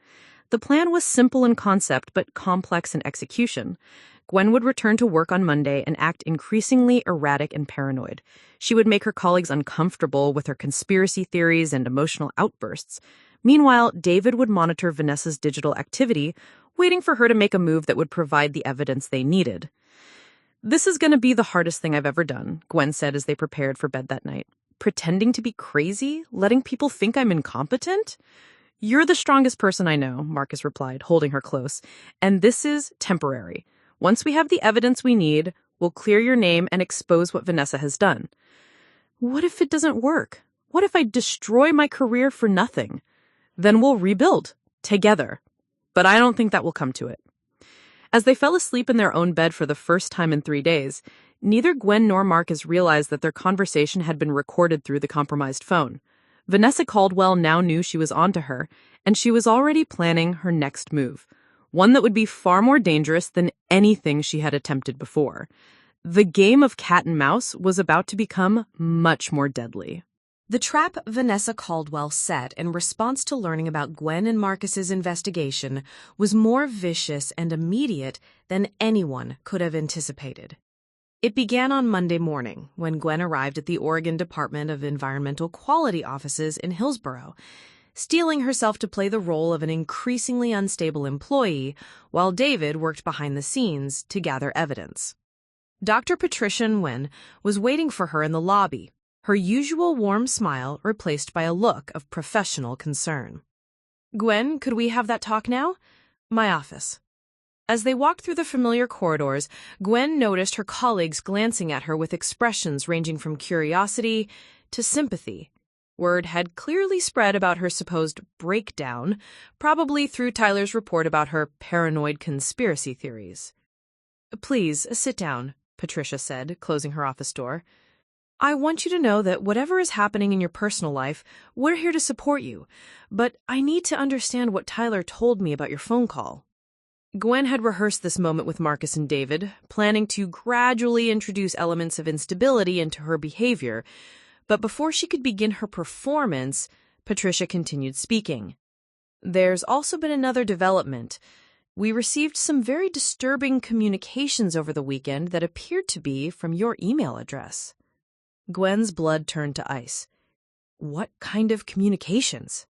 The plan was simple in concept, but complex in execution. Gwen would return to work on Monday and act increasingly erratic and paranoid. She would make her colleagues uncomfortable with her conspiracy theories and emotional outbursts. Meanwhile, David would monitor Vanessa's digital activity, waiting for her to make a move that would provide the evidence they needed. "This is going to be the hardest thing I've ever done," Gwen said as they prepared for bed that night. "Pretending to be crazy? Letting people think I'm incompetent?" "You're the strongest person I know," Marcus replied, holding her close. "And this is temporary. Once we have the evidence we need, we'll clear your name and expose what Vanessa has done." "What if it doesn't work? What if I destroy my career for nothing? Then we'll rebuild. Together. But I don't think that will come to it." As they fell asleep in their own bed for the first time in 3 days, neither Gwen nor Marcus realized that their conversation had been recorded through the compromised phone. Vanessa Caldwell now knew she was onto her, and she was already planning her next move, one that would be far more dangerous than anything she had attempted before. The game of cat and mouse was about to become much more deadly. The trap Vanessa Caldwell set in response to learning about Gwen and Marcus's investigation was more vicious and immediate than anyone could have anticipated. It began on Monday morning when Gwen arrived at the Oregon Department of Environmental Quality offices in Hillsborough, steeling herself to play the role of an increasingly unstable employee while David worked behind the scenes to gather evidence. Dr. Patricia Nguyen was waiting for her in the lobby, her usual warm smile replaced by a look of professional concern. "Gwen, could we have that talk now?" "My office." As they walked through the familiar corridors, Gwen noticed her colleagues glancing at her with expressions ranging from curiosity to sympathy. Word had clearly spread about her supposed breakdown, probably through Tyler's report about her paranoid conspiracy theories. "Please, sit down," Patricia said, closing her office door. "I want you to know that whatever is happening in your personal life, we're here to support you. But I need to understand what Tyler told me about your phone call." Gwen had rehearsed this moment with Marcus and David, planning to gradually introduce elements of instability into her behavior. But before she could begin her performance, Patricia continued speaking. "There's also been another development. We received some very disturbing communications over the weekend that appeared to be from your email address." Gwen's blood turned to ice. "What kind of communications?"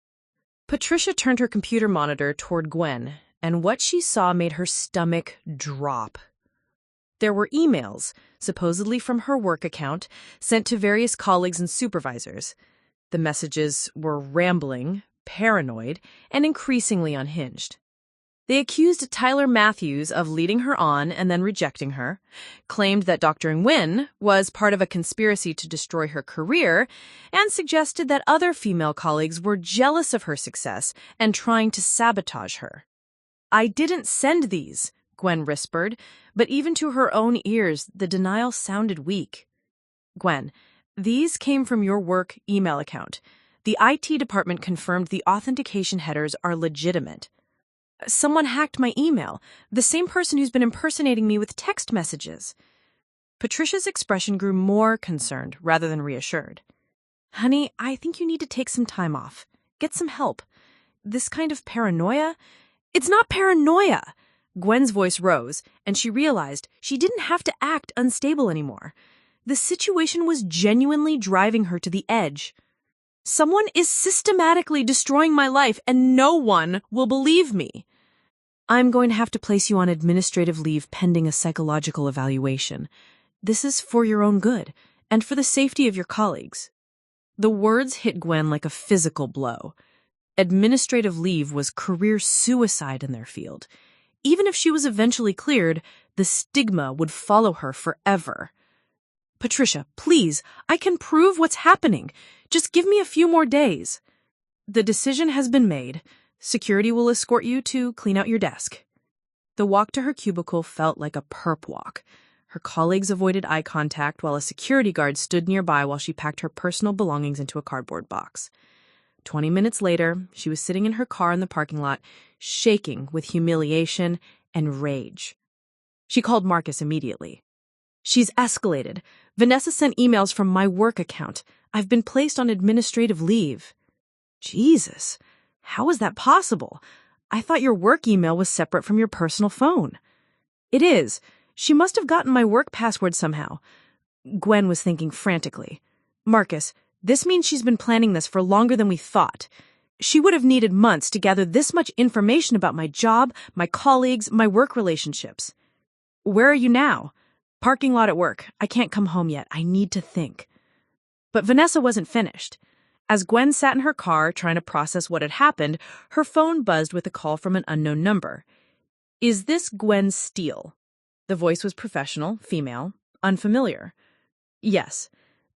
Patricia turned her computer monitor toward Gwen, and what she saw made her stomach drop. There were emails, supposedly from her work account, sent to various colleagues and supervisors. The messages were rambling, paranoid, and increasingly unhinged. They accused Tyler Matthews of leading her on and then rejecting her, claimed that Dr. Nguyen was part of a conspiracy to destroy her career, and suggested that other female colleagues were jealous of her success and trying to sabotage her. "I didn't send these," Gwen whispered, but even to her own ears, the denial sounded weak. "Gwen, these came from your work email account. The IT department confirmed the authentication headers are legitimate. Someone hacked my email, the same person who's been impersonating me with text messages. Patricia's expression grew more concerned rather than reassured. Honey, I think you need to take some time off. Get some help. This kind of paranoia? It's not paranoia! Gwen's voice rose, and she realized she didn't have to act unstable anymore. The situation was genuinely driving her to the edge. Someone is systematically destroying my life, and no one will believe me. I'm going to have to place you on administrative leave pending a psychological evaluation. This is for your own good, and for the safety of your colleagues. The words hit Gwen like a physical blow. Administrative leave was career suicide in their field. Even if she was eventually cleared, the stigma would follow her forever. Patricia, please, I can prove what's happening. Just give me a few more days. The decision has been made. Security will escort you to clean out your desk. The walk to her cubicle felt like a perp walk. Her colleagues avoided eye contact while a security guard stood nearby while she packed her personal belongings into a cardboard box. 20 minutes later, she was sitting in her car in the parking lot, shaking with humiliation and rage. She called Marcus immediately. She's escalated. Vanessa sent emails from my work account. I've been placed on administrative leave. Jesus, how is that possible? I thought your work email was separate from your personal phone. It is. She must have gotten my work password somehow. Gwen was thinking frantically. Marcus, this means she's been planning this for longer than we thought. She would have needed months to gather this much information about my job, my colleagues, my work relationships. Where are you now? Parking lot at work. I can't come home yet. I need to think. But Vanessa wasn't finished. As Gwen sat in her car trying to process what had happened, her phone buzzed with a call from an unknown number. Is this Gwen Steel? The voice was professional, female, unfamiliar. Yes.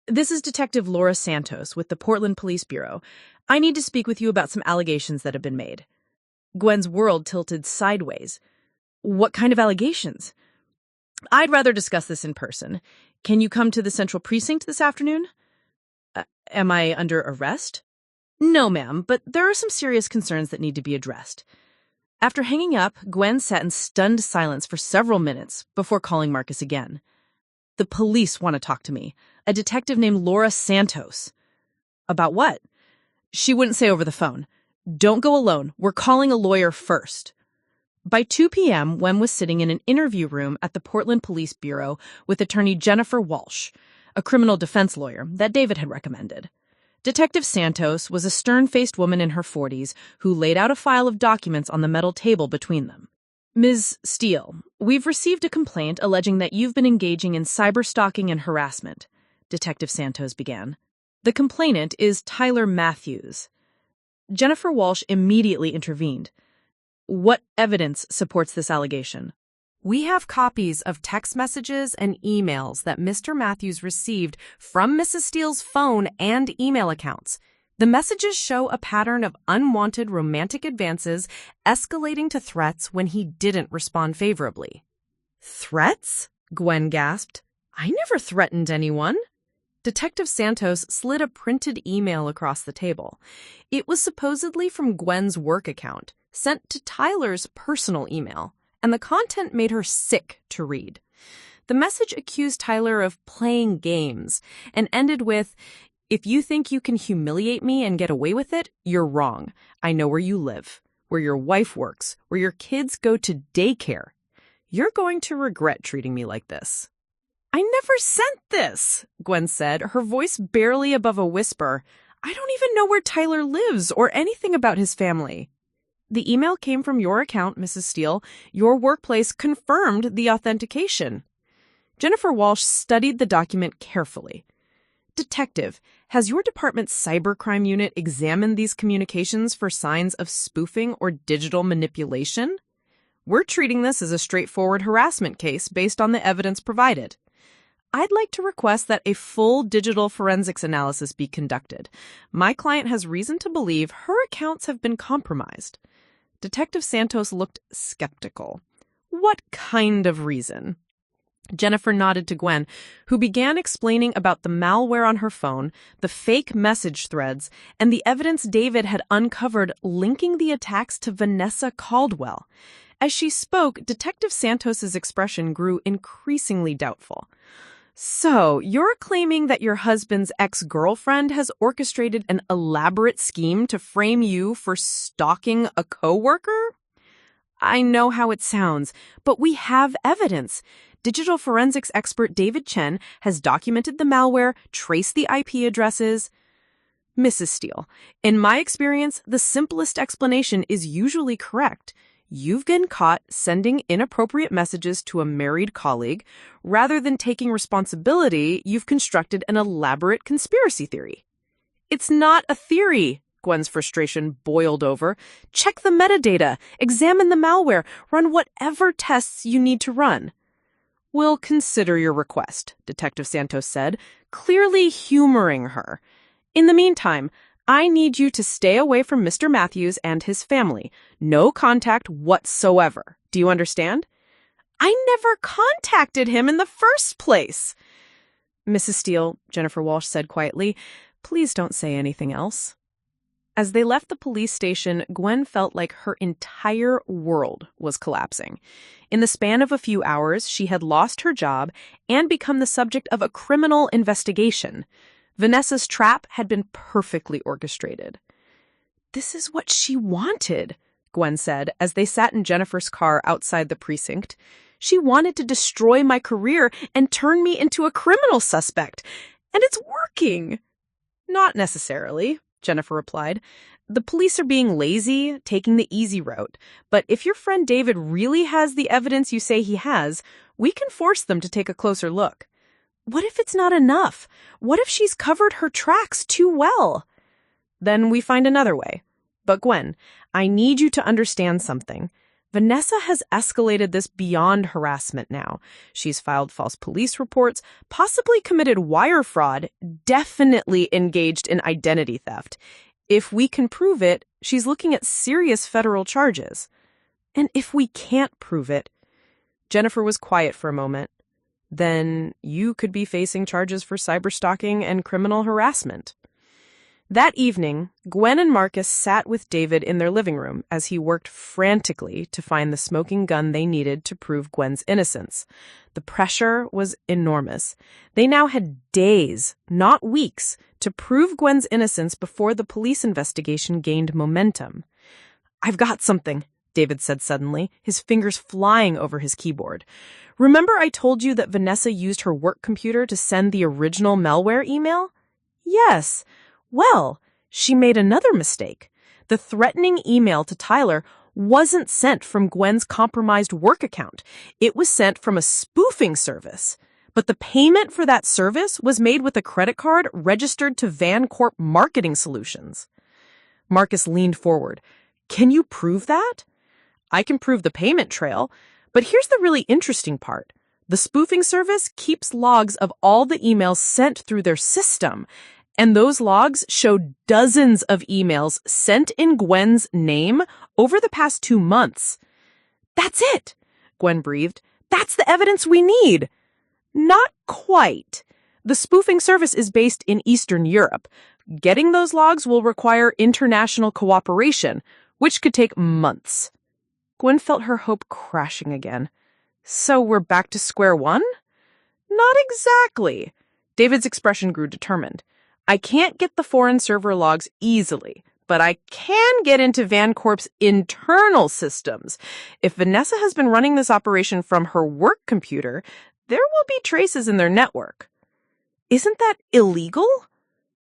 This is Detective Laura Santos with the Portland Police Bureau. I need to speak with you about some allegations that have been made. Gwen's world tilted sideways. What kind of allegations? I'd rather discuss this in person. Can you come to the Central Precinct this afternoon? Am I under arrest? No, ma'am, but there are some serious concerns that need to be addressed. After hanging up, Gwen sat in stunned silence for several minutes before calling Marcus again. The police want to talk to me. A detective named Laura Santos. About what? She wouldn't say over the phone. Don't go alone. We're calling a lawyer first. By 2 p.m., Gwen was sitting in an interview room at the Portland Police Bureau with attorney Jennifer Walsh, a criminal defense lawyer that David had recommended. Detective Santos was a stern-faced woman in her 40s who laid out a file of documents on the metal table between them. Ms. Steele, we've received a complaint alleging that you've been engaging in cyberstalking and harassment, Detective Santos began. The complainant is Tyler Matthews. Jennifer Walsh immediately intervened. What evidence supports this allegation? We have copies of text messages and emails that Mr. Matthews received from Mrs. Steele's phone and email accounts. The messages show a pattern of unwanted romantic advances escalating to threats when he didn't respond favorably. Threats? Gwen gasped. I never threatened anyone. Detective Santos slid a printed email across the table. It was supposedly from Gwen's work account, sent to Tyler's personal email, and the content made her sick to read. The message accused Tyler of playing games and ended with, "If you think you can humiliate me and get away with it, you're wrong. I know where you live, where your wife works, where your kids go to daycare. You're going to regret treating me like this." I never sent this, Gwen said, her voice barely above a whisper. I don't even know where Tyler lives or anything about his family. The email came from your account, Mrs. Steele. Your workplace confirmed the authentication. Jennifer Walsh studied the document carefully. Detective, has your department's cybercrime unit examined these communications for signs of spoofing or digital manipulation? We're treating this as a straightforward harassment case based on the evidence provided. I'd like to request that a full digital forensics analysis be conducted. My client has reason to believe her accounts have been compromised. Detective Santos looked skeptical. What kind of reason? Jennifer nodded to Gwen, who began explaining about the malware on her phone, the fake message threads, and the evidence David had uncovered linking the attacks to Vanessa Caldwell. As she spoke, Detective Santos's expression grew increasingly doubtful. So, you're claiming that your husband's ex-girlfriend has orchestrated an elaborate scheme to frame you for stalking a coworker? I know how it sounds, but we have evidence. Digital forensics expert David Chen has documented the malware, traced the IP addresses. Mrs. Steele, in my experience, the simplest explanation is usually correct. You've been caught sending inappropriate messages to a married colleague. Rather than taking responsibility, you've constructed an elaborate conspiracy theory. It's not a theory. Gwen's frustration boiled over. Check the metadata, examine the malware, run whatever tests you need to run. We'll consider your request, Detective Santos said, clearly humoring her. In the meantime, I need you to stay away from Mr. Matthews and his family. No contact whatsoever. Do you understand? I never contacted him in the first place. Mrs. Steele, Jennifer Walsh said quietly, please don't say anything else. As they left the police station, Gwen felt like her entire world was collapsing. In the span of a few hours, she had lost her job and become the subject of a criminal investigation. Vanessa's trap had been perfectly orchestrated. This is what she wanted, Gwen said as they sat in Jennifer's car outside the precinct. She wanted to destroy my career and turn me into a criminal suspect. And it's working. Not necessarily, Jennifer replied. The police are being lazy, taking the easy route. But if your friend David really has the evidence you say he has, we can force them to take a closer look. What if it's not enough? What if she's covered her tracks too well? Then we find another way. But Gwen, I need you to understand something. Vanessa has escalated this beyond harassment now. She's filed false police reports, possibly committed wire fraud, definitely engaged in identity theft. If we can prove it, she's looking at serious federal charges. And if we can't prove it, Jennifer was quiet for a moment. Then you could be facing charges for cyberstalking and criminal harassment. That evening, Gwen and Marcus sat with David in their living room as he worked frantically to find the smoking gun they needed to prove Gwen's innocence. The pressure was enormous. They now had days, not weeks, to prove Gwen's innocence before the police investigation gained momentum. I've got something, David said suddenly, his fingers flying over his keyboard. Remember I told you that Vanessa used her work computer to send the original malware email? Yes. Well, she made another mistake. The threatening email to Tyler wasn't sent from Gwen's compromised work account. It was sent from a spoofing service. But the payment for that service was made with a credit card registered to VanCorp Marketing Solutions. Marcus leaned forward. Can you prove that? I can prove the payment trail, but here's the really interesting part. The spoofing service keeps logs of all the emails sent through their system. And those logs show dozens of emails sent in Gwen's name over the past 2 months. That's it, Gwen breathed. That's the evidence we need. Not quite. The spoofing service is based in Eastern Europe. Getting those logs will require international cooperation, which could take months. Gwen felt her hope crashing again. So we're back to square one? Not exactly. David's expression grew determined. I can't get the foreign server logs easily, but I can get into VanCorp's internal systems. If Vanessa has been running this operation from her work computer, there will be traces in their network. Isn't that illegal?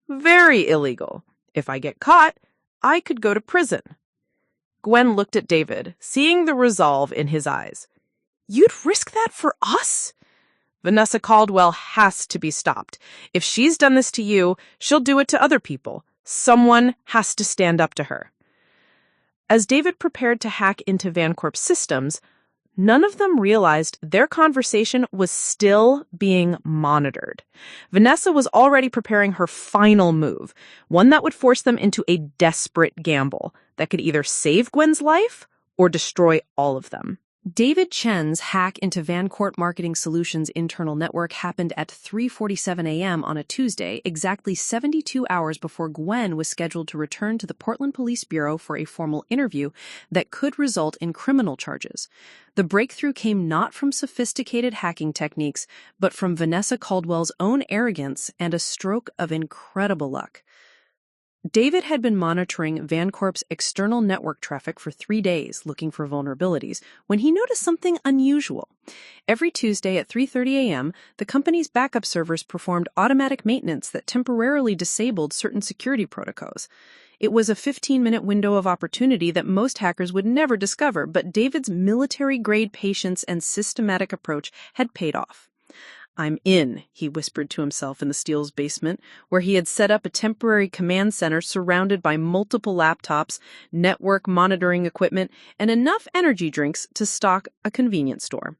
Very illegal. If I get caught, I could go to prison. Gwen looked at David, seeing the resolve in his eyes. You'd risk that for us? Vanessa Caldwell has to be stopped. If she's done this to you, she'll do it to other people. Someone has to stand up to her. As David prepared to hack into VanCorp's systems, none of them realized their conversation was still being monitored. Vanessa was already preparing her final move, one that would force them into a desperate gamble that could either save Gwen's life or destroy all of them. David Chen's hack into Vancorp Marketing Solutions' internal network happened at 3:47 a.m. on a Tuesday, exactly 72 hours before Gwen was scheduled to return to the Portland Police Bureau for a formal interview that could result in criminal charges. The breakthrough came not from sophisticated hacking techniques, but from Vanessa Caldwell's own arrogance and a stroke of incredible luck. David had been monitoring Vancorp's external network traffic for 3 days, looking for vulnerabilities, when he noticed something unusual. Every Tuesday at 3:30 a.m., the company's backup servers performed automatic maintenance that temporarily disabled certain security protocols. It was a 15-minute window of opportunity that most hackers would never discover, but David's military-grade patience and systematic approach had paid off. "I'm in," he whispered to himself in the Steele's basement, where he had set up a temporary command center surrounded by multiple laptops, network monitoring equipment, and enough energy drinks to stock a convenience store.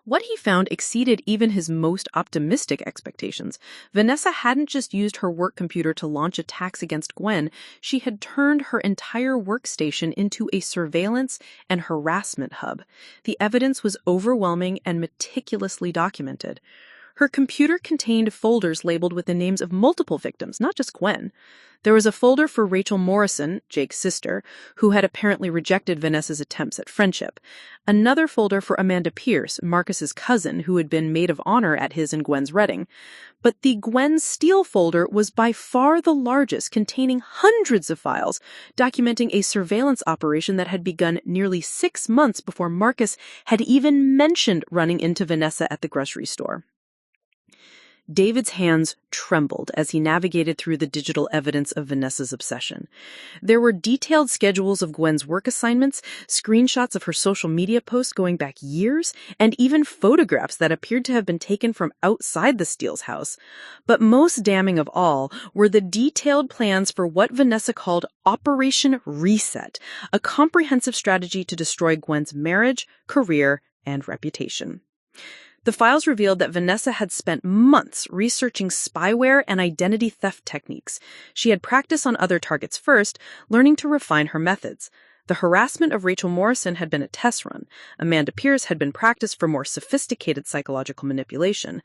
What he found exceeded even his most optimistic expectations. Vanessa hadn't just used her work computer to launch attacks against Gwen, she had turned her entire workstation into a surveillance and harassment hub. The evidence was overwhelming and meticulously documented. Her computer contained folders labeled with the names of multiple victims, not just Gwen. There was a folder for Rachel Morrison, Jake's sister, who had apparently rejected Vanessa's attempts at friendship. Another folder for Amanda Pierce, Marcus's cousin, who had been maid of honor at his and Gwen's wedding. But the Gwen Steel folder was by far the largest, containing hundreds of files, documenting a surveillance operation that had begun nearly 6 months before Marcus had even mentioned running into Vanessa at the grocery store. David's hands trembled as he navigated through the digital evidence of Vanessa's obsession. There were detailed schedules of Gwen's work assignments, screenshots of her social media posts going back years, and even photographs that appeared to have been taken from outside the Steele's house. But most damning of all were the detailed plans for what Vanessa called Operation Reset, a comprehensive strategy to destroy Gwen's marriage, career, and reputation. The files revealed that Vanessa had spent months researching spyware and identity theft techniques. She had practiced on other targets first, learning to refine her methods. The harassment of Rachel Morrison had been a test run. Amanda Pierce had been practiced for more sophisticated psychological manipulation.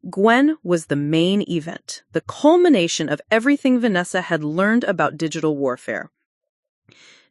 Gwen was the main event, the culmination of everything Vanessa had learned about digital warfare.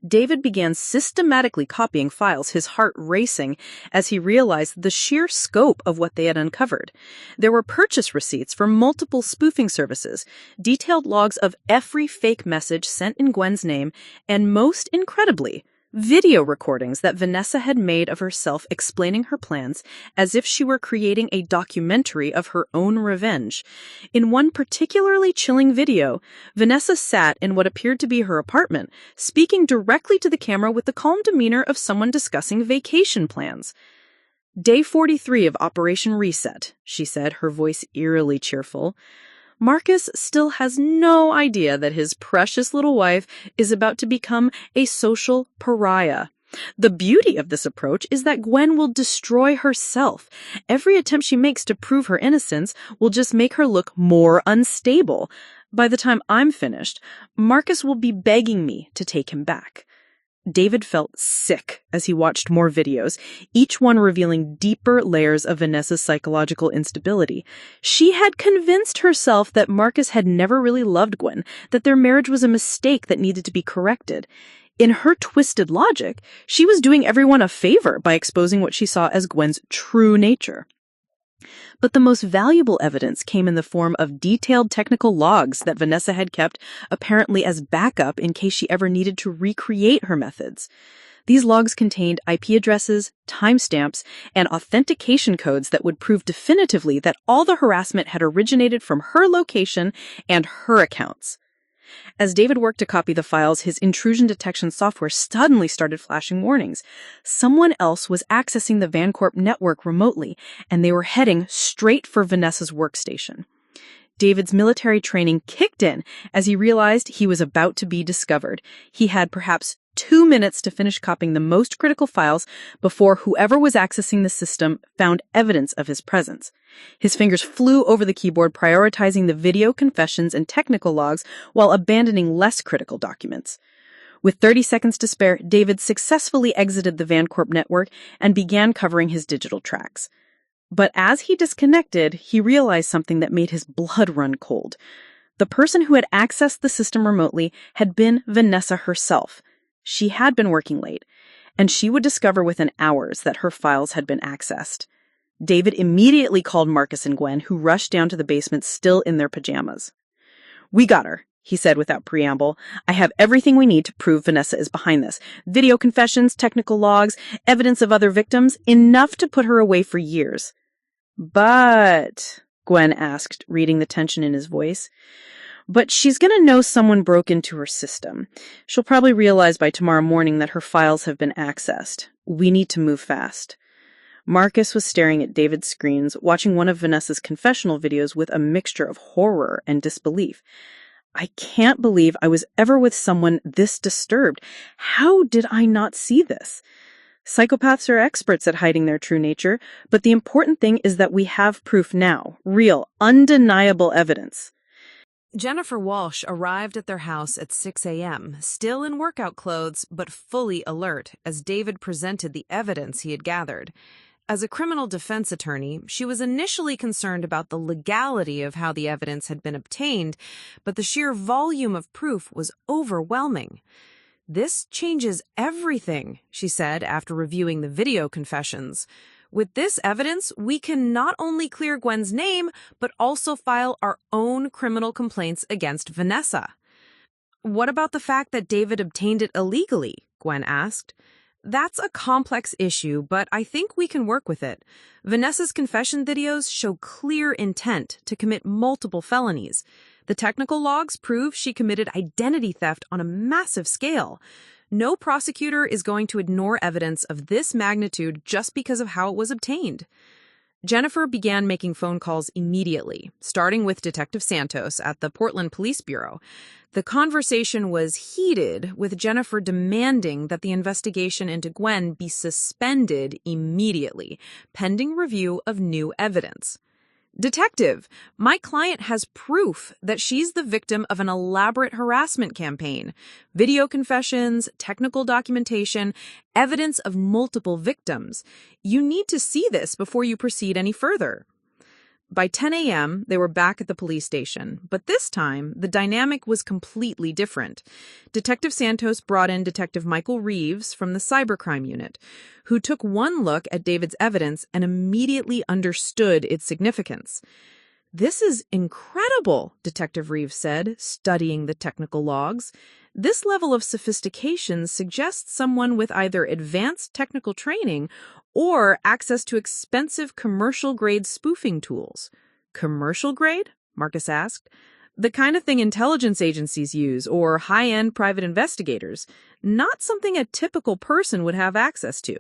David began systematically copying files, his heart racing as he realized the sheer scope of what they had uncovered. There were purchase receipts for multiple spoofing services, detailed logs of every fake message sent in Gwen's name, and most incredibly, video recordings that Vanessa had made of herself explaining her plans as if she were creating a documentary of her own revenge. In one particularly chilling video, Vanessa sat in what appeared to be her apartment, speaking directly to the camera with the calm demeanor of someone discussing vacation plans. "Day 43 of Operation Reset," she said, her voice eerily cheerful. Marcus still has no idea that his precious little wife is about to become a social pariah. The beauty of this approach is that Gwen will destroy herself. Every attempt she makes to prove her innocence will just make her look more unstable. By the time I'm finished, Marcus will be begging me to take him back. David felt sick as he watched more videos, each one revealing deeper layers of Vanessa's psychological instability. She had convinced herself that Marcus had never really loved Gwen, that their marriage was a mistake that needed to be corrected. In her twisted logic, she was doing everyone a favor by exposing what she saw as Gwen's true nature. But the most valuable evidence came in the form of detailed technical logs that Vanessa had kept, apparently as backup in case she ever needed to recreate her methods. These logs contained IP addresses, timestamps, and authentication codes that would prove definitively that all the harassment had originated from her location and her accounts. As David worked to copy the files, his intrusion detection software suddenly started flashing warnings. Someone else was accessing the Vancorp network remotely, and they were heading straight for Vanessa's workstation. David's military training kicked in as he realized he was about to be discovered. He had perhaps 2 minutes to finish copying the most critical files before whoever was accessing the system found evidence of his presence. His fingers flew over the keyboard, prioritizing the video, confessions, and technical logs while abandoning less critical documents. With 30 seconds to spare, David successfully exited the Vancorp network and began covering his digital tracks. But as he disconnected, he realized something that made his blood run cold. The person who had accessed the system remotely had been Vanessa herself. She had been working late, and she would discover within hours that her files had been accessed. David immediately called Marcus and Gwen, who rushed down to the basement still in their pajamas. "We got her," he said without preamble. "I have everything we need to prove Vanessa is behind this. Video confessions, technical logs, evidence of other victims, enough to put her away for years." "But," Gwen asked, reading the tension in his voice, "but she's going to know someone broke into her system. She'll probably realize by tomorrow morning that her files have been accessed. We need to move fast." Marcus was staring at David's screens, watching one of Vanessa's confessional videos with a mixture of horror and disbelief. "I can't believe I was ever with someone this disturbed. How did I not see this?" Psychopaths are experts at hiding their true nature, but the important thing is that we have proof now. Real, undeniable evidence. Jennifer Walsh arrived at their house at 6 a.m., still in workout clothes, but fully alert as David presented the evidence he had gathered. As a criminal defense attorney, she was initially concerned about the legality of how the evidence had been obtained, but the sheer volume of proof was overwhelming. "This changes everything," she said after reviewing the video confessions. "With this evidence, we can not only clear Gwen's name, but also file our own criminal complaints against Vanessa." "What about the fact that David obtained it illegally?" Gwen asked. "That's a complex issue, but I think we can work with it. Vanessa's confession videos show clear intent to commit multiple felonies. The technical logs prove she committed identity theft on a massive scale. No prosecutor is going to ignore evidence of this magnitude just because of how it was obtained." Jennifer began making phone calls immediately, starting with Detective Santos at the Portland Police Bureau. The conversation was heated, with Jennifer demanding that the investigation into Gwen be suspended immediately, pending review of new evidence. "Detective, my client has proof that she's the victim of an elaborate harassment campaign. Video confessions, technical documentation, evidence of multiple victims. You need to see this before you proceed any further." By 10 a.m., they were back at the police station, but this time, the dynamic was completely different. Detective Santos brought in Detective Michael Reeves from the Cybercrime Unit, who took one look at David's evidence and immediately understood its significance. "This is incredible," Detective Reeves said, studying the technical logs. "This level of sophistication suggests someone with either advanced technical training or access to expensive commercial-grade spoofing tools." "Commercial grade?" Marcus asked. "The kind of thing intelligence agencies use, or high-end private investigators. Not something a typical person would have access to."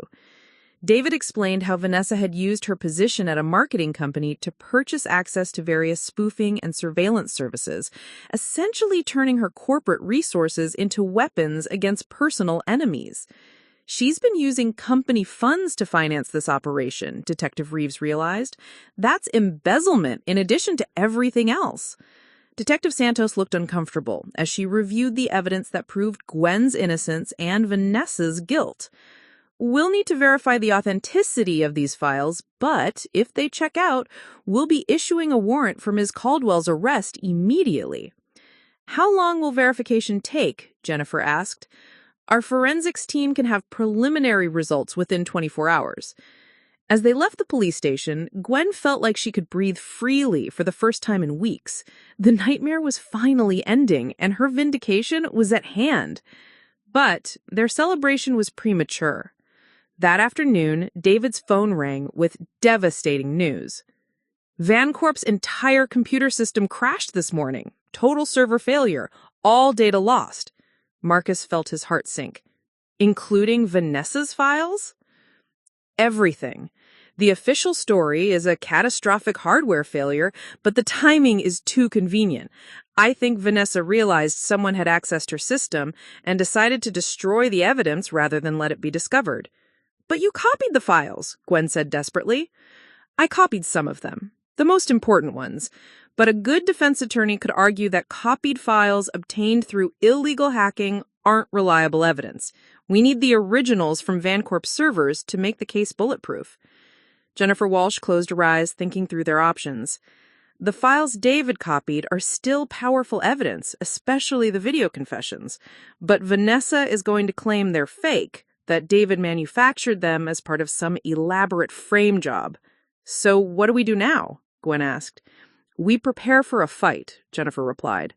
David explained how Vanessa had used her position at a marketing company to purchase access to various spoofing and surveillance services, essentially turning her corporate resources into weapons against personal enemies. "She's been using company funds to finance this operation," Detective Reeves realized. "That's embezzlement in addition to everything else." Detective Santos looked uncomfortable as she reviewed the evidence that proved Gwen's innocence and Vanessa's guilt. "We'll need to verify the authenticity of these files, but if they check out, we'll be issuing a warrant for Ms. Caldwell's arrest immediately." "How long will verification take?" Jennifer asked. "Our forensics team can have preliminary results within 24 hours. As they left the police station, Gwen felt like she could breathe freely for the first time in weeks. The nightmare was finally ending, and her vindication was at hand. But their celebration was premature. That afternoon, David's phone rang with devastating news. "Vancorp's entire computer system crashed this morning. Total server failure. All data lost." Marcus felt his heart sink. "Including Vanessa's files?" "Everything. The official story is a catastrophic hardware failure, but the timing is too convenient. I think Vanessa realized someone had accessed her system and decided to destroy the evidence rather than let it be discovered." "But you copied the files," Gwen said desperately. "I copied some of them, the most important ones, but a good defense attorney could argue that copied files obtained through illegal hacking aren't reliable evidence. We need the originals from Vancorp's servers to make the case bulletproof. Jennifer Walsh closed her eyes, thinking through their options. The files David copied are still powerful evidence, especially the video confessions. But Vanessa is going to claim they're fake, that David manufactured them as part of some elaborate frame job. So what do we do now? Gwen asked. We prepare for a fight, Jennifer replied.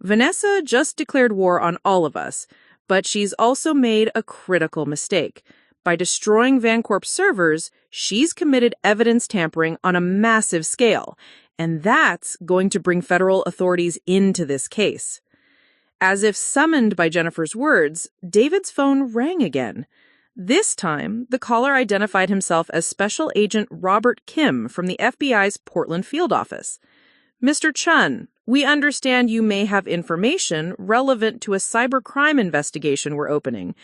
Vanessa just declared war on all of us, but she's also made a critical mistake. By destroying Vancorp's servers, she's committed evidence tampering on a massive scale, and that's going to bring federal authorities into this case. As if summoned by Jennifer's words, David's phone rang again. This time, the caller identified himself as Special Agent Robert Kim from the FBI's Portland field office. Mr. Chun, we understand you may have information relevant to a cybercrime investigation we're opening.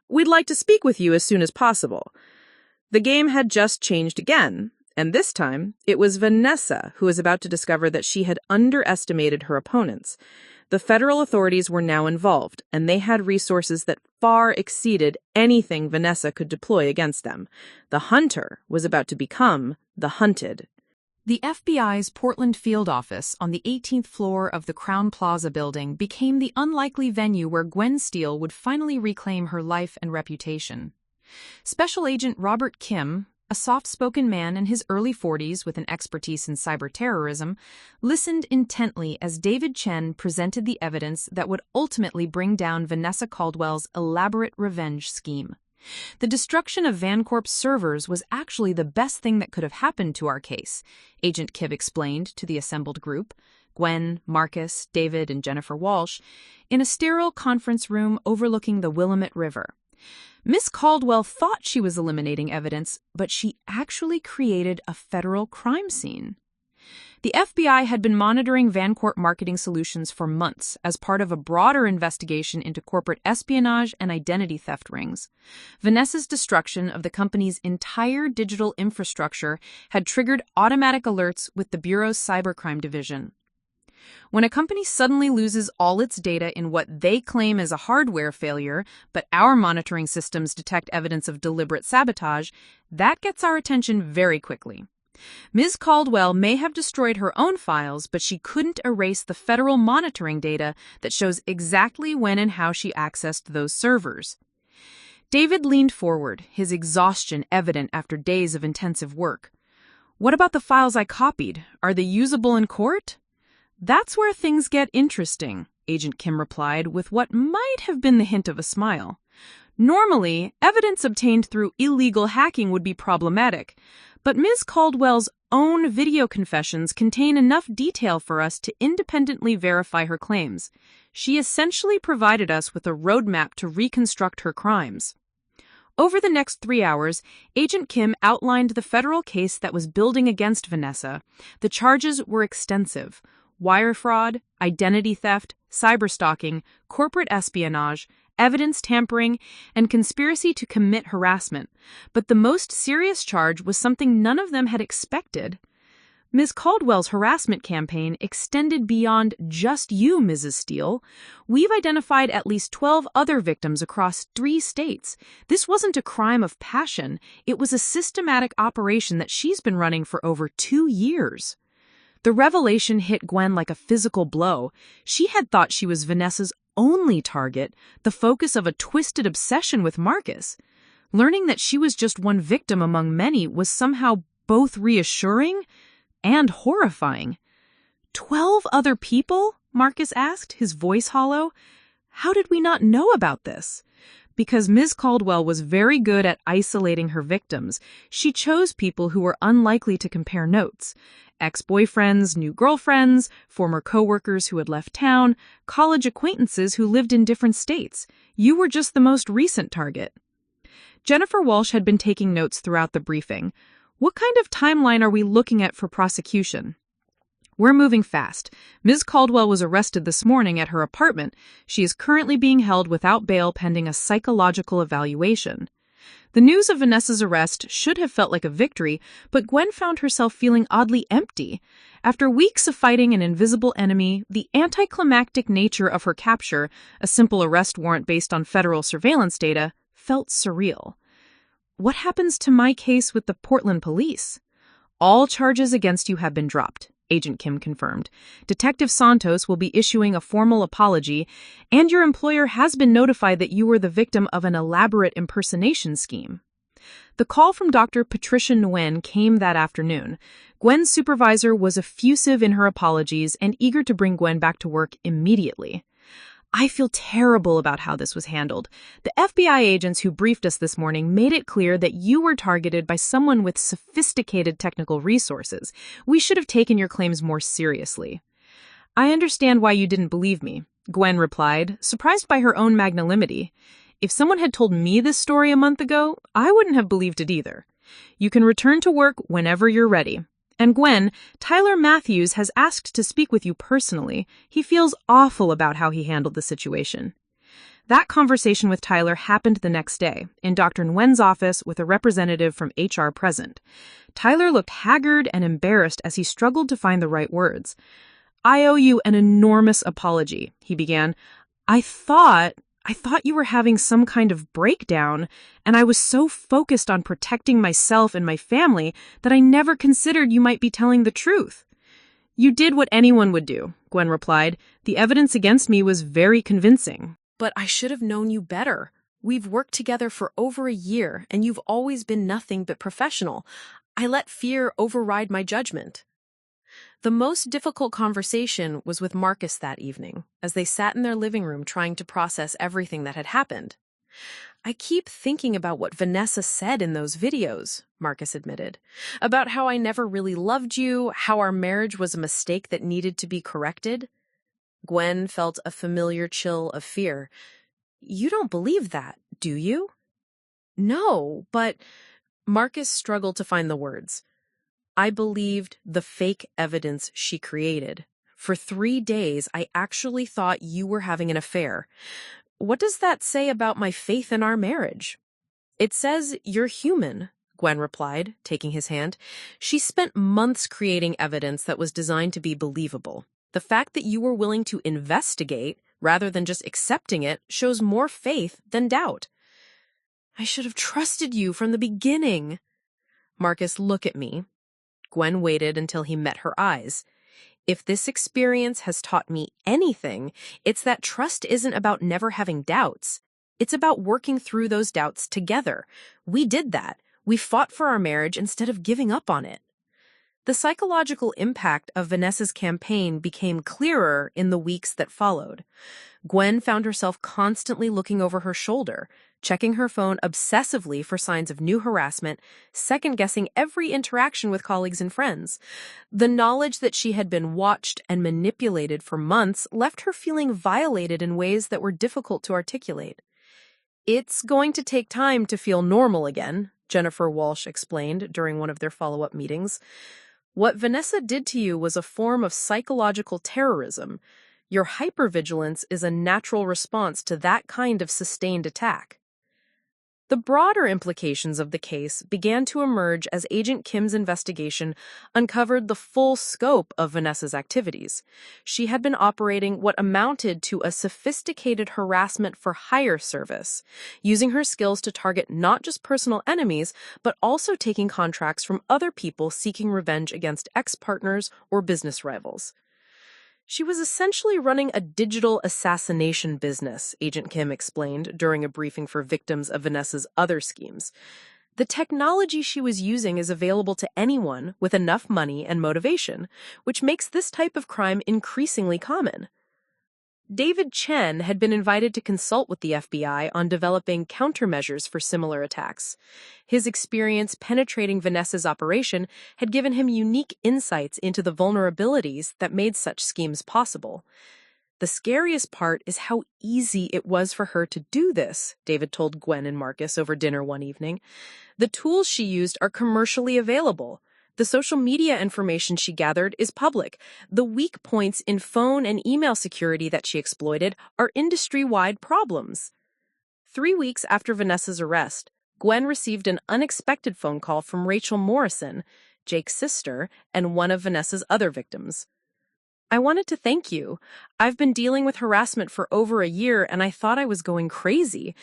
We'd like to speak with you as soon as possible. The game had just changed again, and this time it was Vanessa who was about to discover that she had underestimated her opponents. The federal authorities were now involved, and they had resources that far exceeded anything Vanessa could deploy against them. The hunter was about to become the hunted. The FBI's Portland field office on the 18th floor of the Crowne Plaza building became the unlikely venue where Gwen Steel would finally reclaim her life and reputation. Special Agent Robert Kim, a soft-spoken man in his early 40s with an expertise in cyber terrorism, listened intently as David Chen presented the evidence that would ultimately bring down Vanessa Caldwell's elaborate revenge scheme. The destruction of Vancorp's servers was actually the best thing that could have happened to our case, Agent Kim explained to the assembled group, Gwen, Marcus, David, and Jennifer Walsh, in a sterile conference room overlooking the Willamette River. Miss Caldwell thought she was eliminating evidence, but she actually created a federal crime scene. The FBI had been monitoring Vancorp Marketing Solutions for months as part of a broader investigation into corporate espionage and identity theft rings. Vanessa's destruction of the company's entire digital infrastructure had triggered automatic alerts with the Bureau's cybercrime division. When a company suddenly loses all its data in what they claim is a hardware failure, but our monitoring systems detect evidence of deliberate sabotage, that gets our attention very quickly. Ms. Caldwell may have destroyed her own files, but she couldn't erase the federal monitoring data that shows exactly when and how she accessed those servers. David leaned forward, his exhaustion evident after days of intensive work. What about the files I copied? Are they usable in court? That's where things get interesting, Agent Kim replied with what might have been the hint of a smile. Normally, evidence obtained through illegal hacking would be problematic, but Ms. Caldwell's own video confessions contain enough detail for us to independently verify her claims. She essentially provided us with a roadmap to reconstruct her crimes. Over the next 3 hours, Agent Kim outlined the federal case that was building against Vanessa. The charges were extensive: wire fraud, identity theft, cyberstalking, corporate espionage, evidence tampering, and conspiracy to commit harassment. But the most serious charge was something none of them had expected. Ms. Caldwell's harassment campaign extended beyond just you, Mrs. Steele. We've identified at least 12 other victims across 3 states. This wasn't a crime of passion. It was a systematic operation that she's been running for over 2 years. The revelation hit Gwen like a physical blow. She had thought she was Vanessa's only target, the focus of a twisted obsession with Marcus. Learning that she was just one victim among many was somehow both reassuring and horrifying. 12 other people? Marcus asked, his voice hollow. How did we not know about this? Because Ms. Caldwell was very good at isolating her victims, she chose people who were unlikely to compare notes. Ex-boyfriends, new girlfriends, former coworkers who had left town, college acquaintances who lived in different states. You were just the most recent target. Jennifer Walsh had been taking notes throughout the briefing. What kind of timeline are we looking at for prosecution? We're moving fast. Ms. Caldwell was arrested this morning at her apartment. She is currently being held without bail pending a psychological evaluation. The news of Vanessa's arrest should have felt like a victory, but Gwen found herself feeling oddly empty. After weeks of fighting an invisible enemy, the anticlimactic nature of her capture, a simple arrest warrant based on federal surveillance data, felt surreal. What happens to my case with the Portland police? All charges against you have been dropped, Agent Kim confirmed. Detective Santos will be issuing a formal apology, and your employer has been notified that you were the victim of an elaborate impersonation scheme. The call from Dr. Patricia Nguyen came that afternoon. Gwen's supervisor was effusive in her apologies and eager to bring Gwen back to work immediately. I feel terrible about how this was handled. The FBI agents who briefed us this morning made it clear that you were targeted by someone with sophisticated technical resources. We should have taken your claims more seriously. I understand why you didn't believe me, Gwen replied, surprised by her own magnanimity. If someone had told me this story a month ago, I wouldn't have believed it either. You can return to work whenever you're ready. And Gwen, Tyler Matthews has asked to speak with you personally. He feels awful about how he handled the situation. That conversation with Tyler happened the next day, in Dr. Nguyen's office with a representative from HR present. Tyler looked haggard and embarrassed as he struggled to find the right words. I owe you an enormous apology, he began. I thought you were having some kind of breakdown, and I was so focused on protecting myself and my family that I never considered you might be telling the truth. You did what anyone would do, Gwen replied. The evidence against me was very convincing. But I should have known you better. We've worked together for over a year, and you've always been nothing but professional. I let fear override my judgment. The most difficult conversation was with Marcus that evening, as they sat in their living room trying to process everything that had happened. I keep thinking about what Vanessa said in those videos, Marcus admitted, about how I never really loved you, how our marriage was a mistake that needed to be corrected. Gwen felt a familiar chill of fear. You don't believe that, do you? No, but Marcus struggled to find the words. I believed the fake evidence she created. For 3 days, I actually thought you were having an affair. What does that say about my faith in our marriage? It says you're human, Gwen replied, taking his hand. She spent months creating evidence that was designed to be believable. The fact that you were willing to investigate, rather than just accepting it, shows more faith than doubt. I should have trusted you from the beginning. Marcus, look at me. Gwen waited until he met her eyes. If this experience has taught me anything, it's that trust isn't about never having doubts. It's about working through those doubts together. We did that. We fought for our marriage instead of giving up on it. The psychological impact of Vanessa's campaign became clearer in the weeks that followed. Gwen found herself constantly looking over her shoulder, checking her phone obsessively for signs of new harassment, second-guessing every interaction with colleagues and friends. The knowledge that she had been watched and manipulated for months left her feeling violated in ways that were difficult to articulate. It's going to take time to feel normal again, Jennifer Walsh explained during one of their follow-up meetings. What Vanessa did to you was a form of psychological terrorism. Your hypervigilance is a natural response to that kind of sustained attack. The broader implications of the case began to emerge as Agent Kim's investigation uncovered the full scope of Vanessa's activities. She had been operating what amounted to a sophisticated harassment for hire service, using her skills to target not just personal enemies, but also taking contracts from other people seeking revenge against ex-partners or business rivals. She was essentially running a digital assassination business, Agent Kim explained during a briefing for victims of Vanessa's other schemes. The technology she was using is available to anyone with enough money and motivation, which makes this type of crime increasingly common. David Chen had been invited to consult with the FBI on developing countermeasures for similar attacks. His experience penetrating Vanessa's operation had given him unique insights into the vulnerabilities that made such schemes possible. The scariest part is how easy it was for her to do this, David told Gwen and Marcus over dinner one evening. The tools she used are commercially available. The social media information she gathered is public. The weak points in phone and email security that she exploited are industry-wide problems. 3 weeks after Vanessa's arrest, Gwen received an unexpected phone call from Rachel Morrison, Jake's sister, and one of Vanessa's other victims. "I wanted to thank you. I've been dealing with harassment for over a year, and I thought I was going crazy.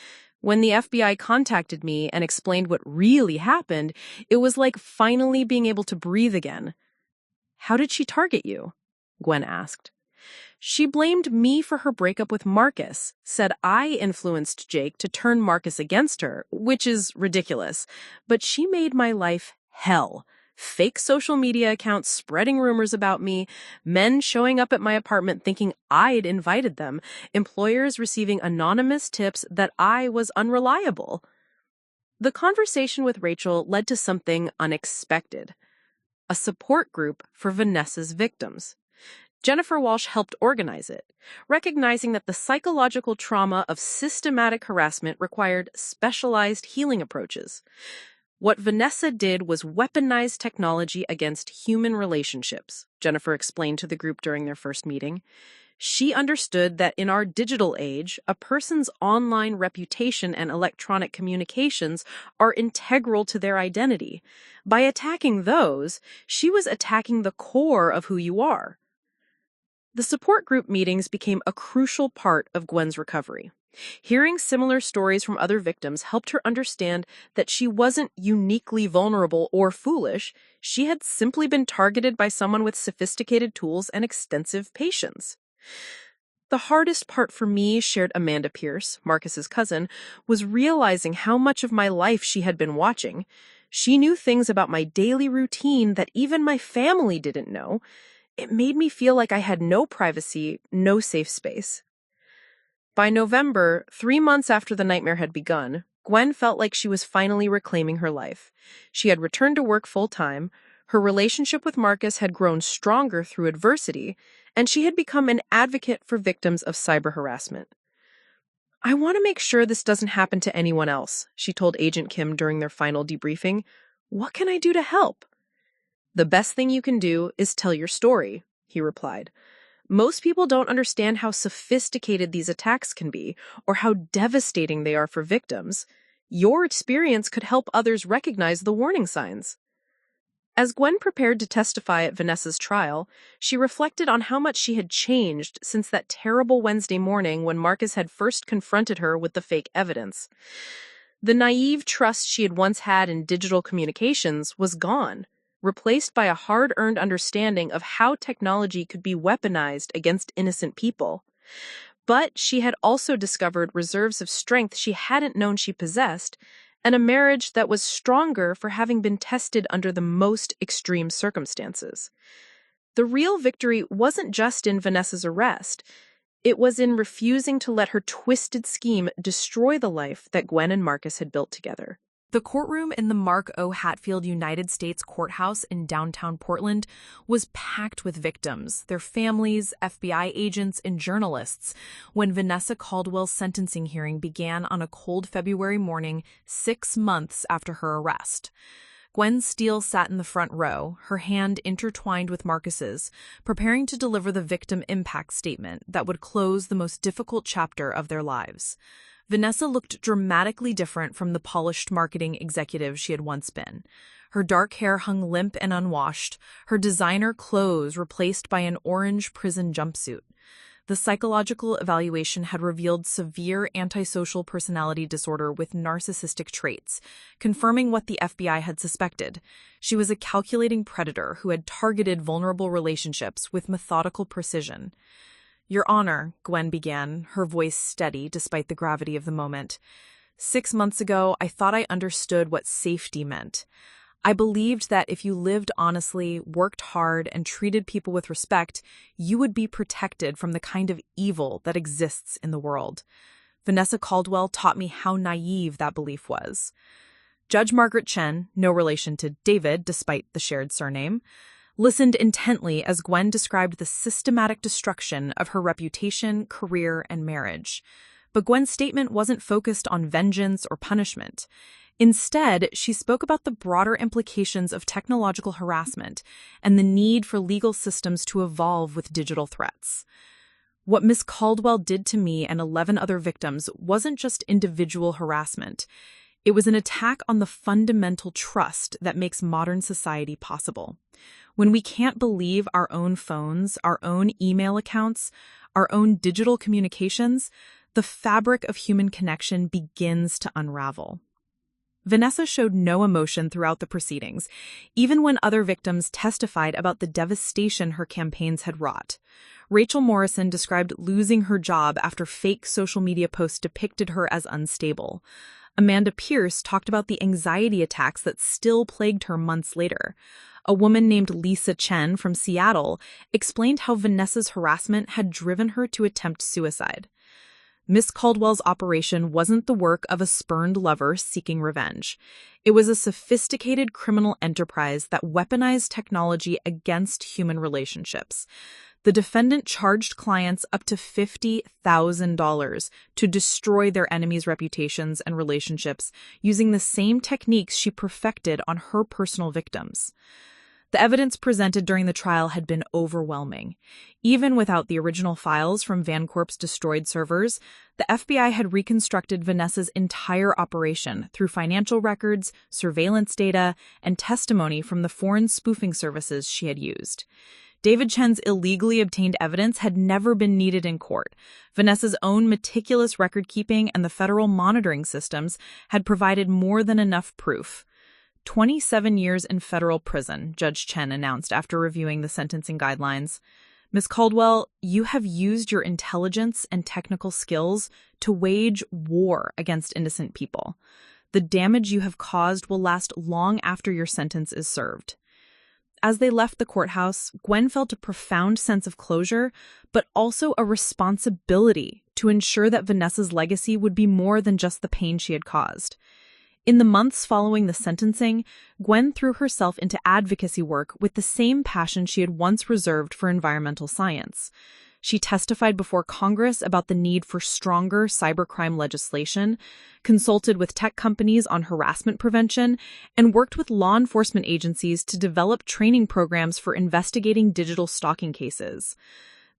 When the FBI contacted me and explained what really happened, it was like finally being able to breathe again." "How did she target you?" Gwen asked. "She blamed me for her breakup with Marcus, said I influenced Jake to turn Marcus against her, which is ridiculous. But she made my life hell. Fake social media accounts spreading rumors about me, men showing up at my apartment thinking I'd invited them, employers receiving anonymous tips that I was unreliable." The conversation with Rachel led to something unexpected: a support group for Vanessa's victims. Jennifer Walsh helped organize it, recognizing that the psychological trauma of systematic harassment required specialized healing approaches. What Vanessa did was weaponize technology against human relationships, Jennifer explained to the group during their first meeting. She understood that in our digital age, a person's online reputation and electronic communications are integral to their identity. By attacking those, she was attacking the core of who you are. The support group meetings became a crucial part of Gwen's recovery. Hearing similar stories from other victims helped her understand that she wasn't uniquely vulnerable or foolish. She had simply been targeted by someone with sophisticated tools and extensive patience. "The hardest part for me," shared Amanda Pierce, Marcus's cousin, "was realizing how much of my life she had been watching. She knew things about my daily routine that even my family didn't know. It made me feel like I had no privacy, no safe space." By November, 3 months after the nightmare had begun, Gwen felt like she was finally reclaiming her life. She had returned to work full-time, her relationship with Marcus had grown stronger through adversity, and she had become an advocate for victims of cyber harassment. "I want to make sure this doesn't happen to anyone else," she told Agent Kim during their final debriefing. "What can I do to help?" "The best thing you can do is tell your story," he replied. "Most people don't understand how sophisticated these attacks can be or how devastating they are for victims. Your experience could help others recognize the warning signs." As Gwen prepared to testify at Vanessa's trial, she reflected on how much she had changed since that terrible Wednesday morning when Marcus had first confronted her with the fake evidence. The naive trust she had once had in digital communications was gone, replaced by a hard-earned understanding of how technology could be weaponized against innocent people. But she had also discovered reserves of strength she hadn't known she possessed, and a marriage that was stronger for having been tested under the most extreme circumstances. The real victory wasn't just in Vanessa's arrest. It was in refusing to let her twisted scheme destroy the life that Gwen and Marcus had built together. The courtroom in the Mark O. Hatfield United States Courthouse in downtown Portland was packed with victims, their families, FBI agents, and journalists when Vanessa Caldwell's sentencing hearing began on a cold February morning 6 months after her arrest. Gwen Steel sat in the front row, her hand intertwined with Marcus's, preparing to deliver the victim impact statement that would close the most difficult chapter of their lives. Vanessa looked dramatically different from the polished marketing executive she had once been. Her dark hair hung limp and unwashed, her designer clothes replaced by an orange prison jumpsuit. The psychological evaluation had revealed severe antisocial personality disorder with narcissistic traits, confirming what the FBI had suspected. She was a calculating predator who had targeted vulnerable relationships with methodical precision. "Your Honor," Gwen began, her voice steady despite the gravity of the moment. "6 months ago, I thought I understood what safety meant. I believed that if you lived honestly, worked hard, and treated people with respect, you would be protected from the kind of evil that exists in the world. Vanessa Caldwell taught me how naive that belief was." Judge Margaret Chen, no relation to David despite the shared surname, listened intently as Gwen described the systematic destruction of her reputation, career, and marriage. But Gwen's statement wasn't focused on vengeance or punishment. Instead, she spoke about the broader implications of technological harassment and the need for legal systems to evolve with digital threats. "What Miss Caldwell did to me and 11 other victims wasn't just individual harassment. It was an attack on the fundamental trust that makes modern society possible. When we can't believe our own phones, our own email accounts, our own digital communications, the fabric of human connection begins to unravel. Vanessa showed no emotion throughout the proceedings, even when other victims testified about the devastation her campaigns had wrought. Rachel Morrison described losing her job after fake social media posts depicted her as unstable. Amanda Pierce talked about the anxiety attacks that still plagued her months later. A woman named Lisa Chen from Seattle explained how Vanessa's harassment had driven her to attempt suicide. Miss Caldwell's operation wasn't the work of a spurned lover seeking revenge. It was a sophisticated criminal enterprise that weaponized technology against human relationships. The defendant charged clients up to $50,000 to destroy their enemies' reputations and relationships using the same techniques she perfected on her personal victims. The evidence presented during the trial had been overwhelming. Even without the original files from Vancorp's destroyed servers, the FBI had reconstructed Vanessa's entire operation through financial records, surveillance data, and testimony from the foreign spoofing services she had used. David Chen's illegally obtained evidence had never been needed in court. Vanessa's own meticulous record-keeping and the federal monitoring systems had provided more than enough proof. 27 years in federal prison, Judge Chen announced after reviewing the sentencing guidelines. Ms. Caldwell, you have used your intelligence and technical skills to wage war against innocent people. The damage you have caused will last long after your sentence is served. As they left the courthouse, Gwen felt a profound sense of closure, but also a responsibility to ensure that Vanessa's legacy would be more than just the pain she had caused. In the months following the sentencing, Gwen threw herself into advocacy work with the same passion she had once reserved for environmental science. She testified before Congress about the need for stronger cybercrime legislation, consulted with tech companies on harassment prevention, and worked with law enforcement agencies to develop training programs for investigating digital stalking cases.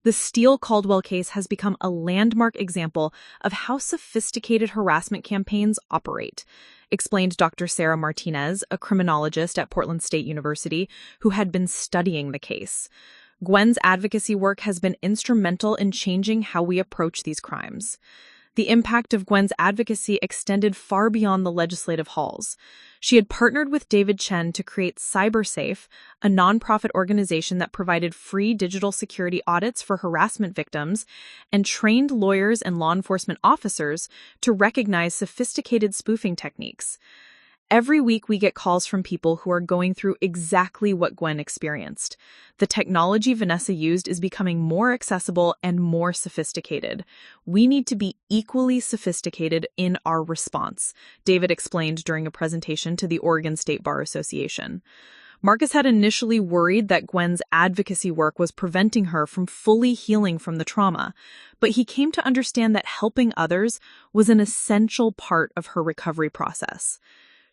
The Steele-Caldwell case has become a landmark example of how sophisticated harassment campaigns operate, explained Dr. Sarah Martinez, a criminologist at Portland State University, who had been studying the case. Gwen's advocacy work has been instrumental in changing how we approach these crimes. The impact of Gwen's advocacy extended far beyond the legislative halls. She had partnered with David Chen to create CyberSafe, a nonprofit organization that provided free digital security audits for harassment victims, and trained lawyers and law enforcement officers to recognize sophisticated spoofing techniques. Every week we get calls from people who are going through exactly what Gwen experienced. The technology Vanessa used is becoming more accessible and more sophisticated. We need to be equally sophisticated in our response, David explained during a presentation to the Oregon State Bar Association. Marcus had initially worried that Gwen's advocacy work was preventing her from fully healing from the trauma, but he came to understand that helping others was an essential part of her recovery process.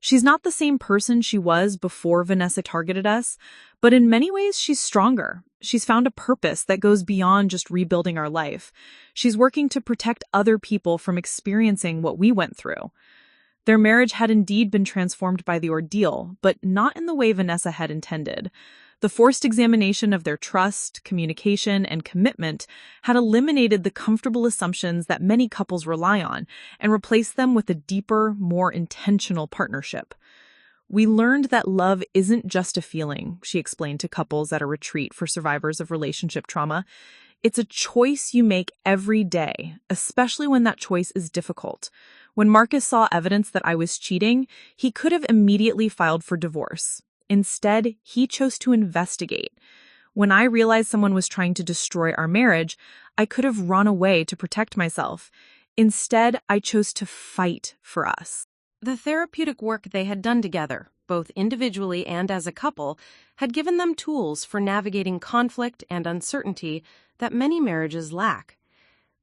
She's not the same person she was before Vanessa targeted us, but in many ways she's stronger. She's found a purpose that goes beyond just rebuilding our life. She's working to protect other people from experiencing what we went through. Their marriage had indeed been transformed by the ordeal, but not in the way Vanessa had intended. The forced examination of their trust, communication, and commitment had eliminated the comfortable assumptions that many couples rely on and replaced them with a deeper, more intentional partnership. We learned that love isn't just a feeling, she explained to couples at a retreat for survivors of relationship trauma. It's a choice you make every day, especially when that choice is difficult. When Marcus saw evidence that I was cheating, he could have immediately filed for divorce. Instead, he chose to investigate. When I realized someone was trying to destroy our marriage, I could have run away to protect myself. Instead, I chose to fight for us. The therapeutic work they had done together, both individually and as a couple, had given them tools for navigating conflict and uncertainty that many marriages lack.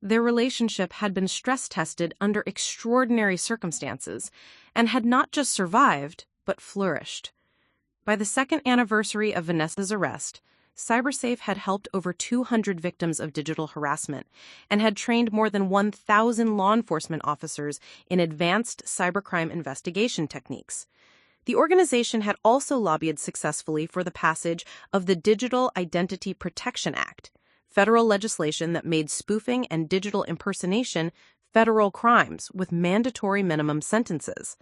Their relationship had been stress-tested under extraordinary circumstances and had not just survived, but flourished. By the second anniversary of Vanessa's arrest, CyberSafe had helped over 200 victims of digital harassment and had trained more than 1,000 law enforcement officers in advanced cybercrime investigation techniques. The organization had also lobbied successfully for the passage of the Digital Identity Protection Act, federal legislation that made spoofing and digital impersonation federal crimes with mandatory minimum sentences.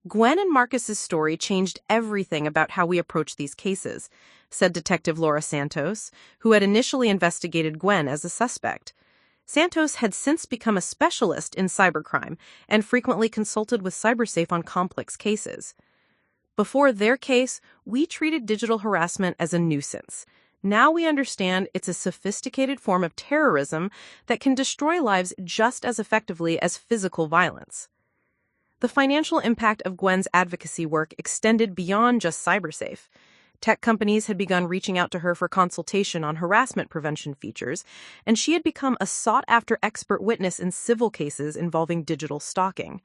Gwen and Marcus's story changed everything about how we approach these cases, said Detective Laura Santos, who had initially investigated Gwen as a suspect. Santos had since become a specialist in cybercrime and frequently consulted with CyberSafe on complex cases. Before their case, we treated digital harassment as a nuisance. Now we understand it's a sophisticated form of terrorism that can destroy lives just as effectively as physical violence. The financial impact of Gwen's advocacy work extended beyond just CyberSafe. Tech companies had begun reaching out to her for consultation on harassment prevention features, and she had become a sought-after expert witness in civil cases involving digital stalking.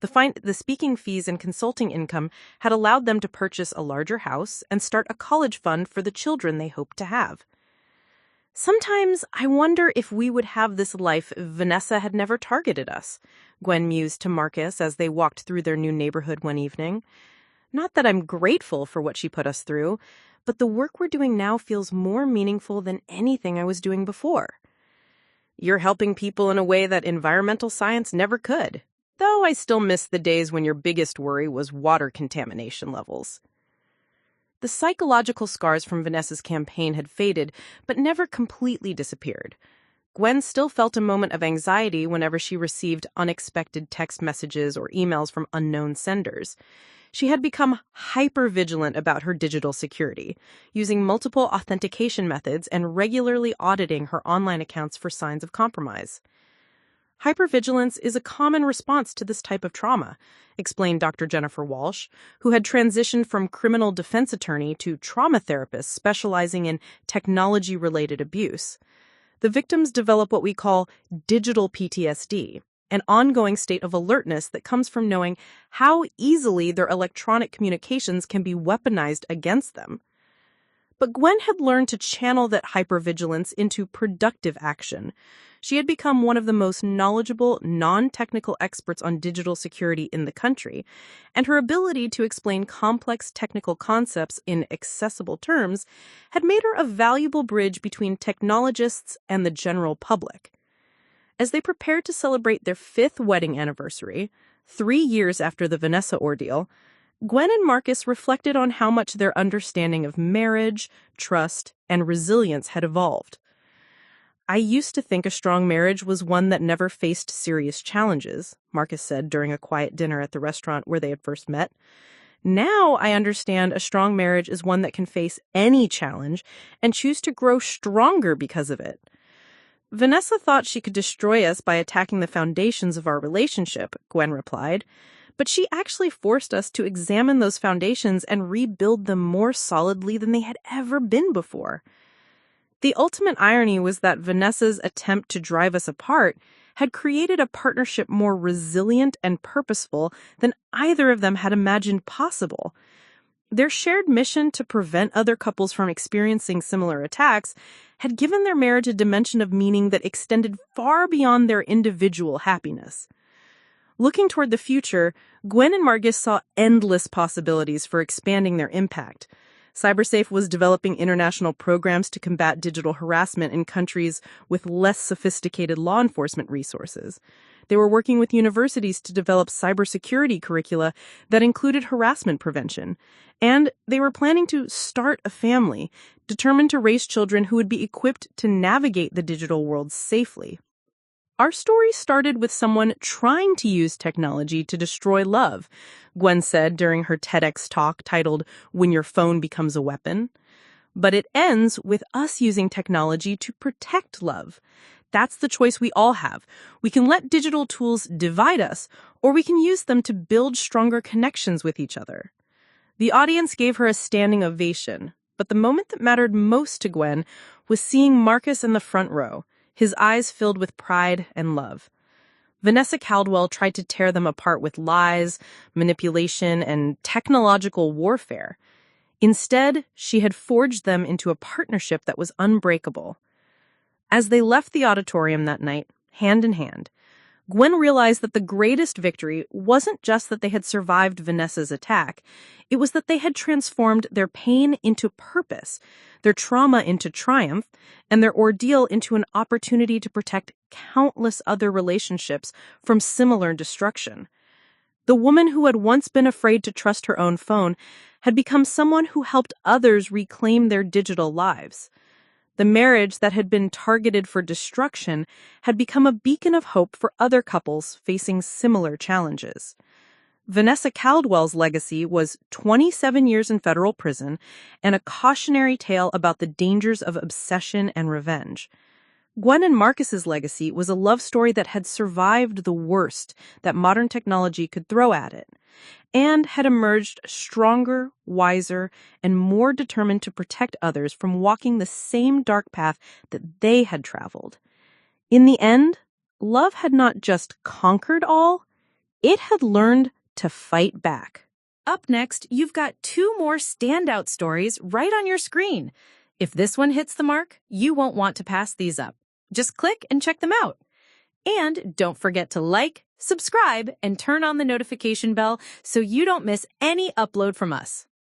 The speaking fees and consulting income had allowed them to purchase a larger house and start a college fund for the children they hoped to have. Sometimes I wonder if we would have this life if Vanessa had never targeted us, Gwen mused to Marcus as they walked through their new neighborhood one evening. Not that I'm grateful for what she put us through, but the work we're doing now feels more meaningful than anything I was doing before. You're helping people in a way that environmental science never could, though I still miss the days when your biggest worry was water contamination levels. The psychological scars from Vanessa's campaign had faded, but never completely disappeared. Gwen still felt a moment of anxiety whenever she received unexpected text messages or emails from unknown senders. She had become hyper-vigilant about her digital security, using multiple authentication methods and regularly auditing her online accounts for signs of compromise. Hypervigilance is a common response to this type of trauma, explained Dr. Jennifer Walsh, who had transitioned from criminal defense attorney to trauma therapist specializing in technology-related abuse. The victims develop what we call digital PTSD, an ongoing state of alertness that comes from knowing how easily their electronic communications can be weaponized against them. But Gwen had learned to channel that hypervigilance into productive action. She had become one of the most knowledgeable, non-technical experts on digital security in the country, and her ability to explain complex technical concepts in accessible terms had made her a valuable bridge between technologists and the general public. As they prepared to celebrate their 5th wedding anniversary, 3 years after the Vanessa ordeal, Gwen and Marcus reflected on how much their understanding of marriage, trust, and resilience had evolved. I used to think a strong marriage was one that never faced serious challenges, Marcus said during a quiet dinner at the restaurant where they had first met. Now I understand a strong marriage is one that can face any challenge and choose to grow stronger because of it. Vanessa thought she could destroy us by attacking the foundations of our relationship, Gwen replied. But she actually forced us to examine those foundations and rebuild them more solidly than they had ever been before. The ultimate irony was that Vanessa's attempt to drive us apart had created a partnership more resilient and purposeful than either of them had imagined possible. Their shared mission to prevent other couples from experiencing similar attacks had given their marriage a dimension of meaning that extended far beyond their individual happiness. Looking toward the future, Gwen and Marcus saw endless possibilities for expanding their impact. CyberSafe was developing international programs to combat digital harassment in countries with less sophisticated law enforcement resources. They were working with universities to develop cybersecurity curricula that included harassment prevention. And they were planning to start a family, determined to raise children who would be equipped to navigate the digital world safely. Our story started with someone trying to use technology to destroy love, Gwen said during her TEDx talk titled "When Your Phone Becomes a Weapon." But it ends with us using technology to protect love. That's the choice we all have. We can let digital tools divide us, or we can use them to build stronger connections with each other. The audience gave her a standing ovation, but the moment that mattered most to Gwen was seeing Marcus in the front row, his eyes filled with pride and love. Vanessa Caldwell tried to tear them apart with lies, manipulation, and technological warfare. Instead, she had forged them into a partnership that was unbreakable. As they left the auditorium that night, hand in hand, Gwen realized that the greatest victory wasn't just that they had survived Vanessa's attack, it was that they had transformed their pain into purpose, their trauma into triumph, and their ordeal into an opportunity to protect countless other relationships from similar destruction. The woman who had once been afraid to trust her own phone had become someone who helped others reclaim their digital lives. The marriage that had been targeted for destruction had become a beacon of hope for other couples facing similar challenges. Vanessa Caldwell's legacy was 27 years in federal prison and a cautionary tale about the dangers of obsession and revenge. Gwen and Marcus's legacy was a love story that had survived the worst that modern technology could throw at it, and had emerged stronger, wiser, and more determined to protect others from walking the same dark path that they had traveled. In the end, love had not just conquered all, it had learned to fight back. Up next, you've got 2 more standout stories right on your screen. If this one hits the mark, you won't want to pass these up. Just click and check them out. And don't forget to like, subscribe, and turn on the notification bell so you don't miss any upload from us.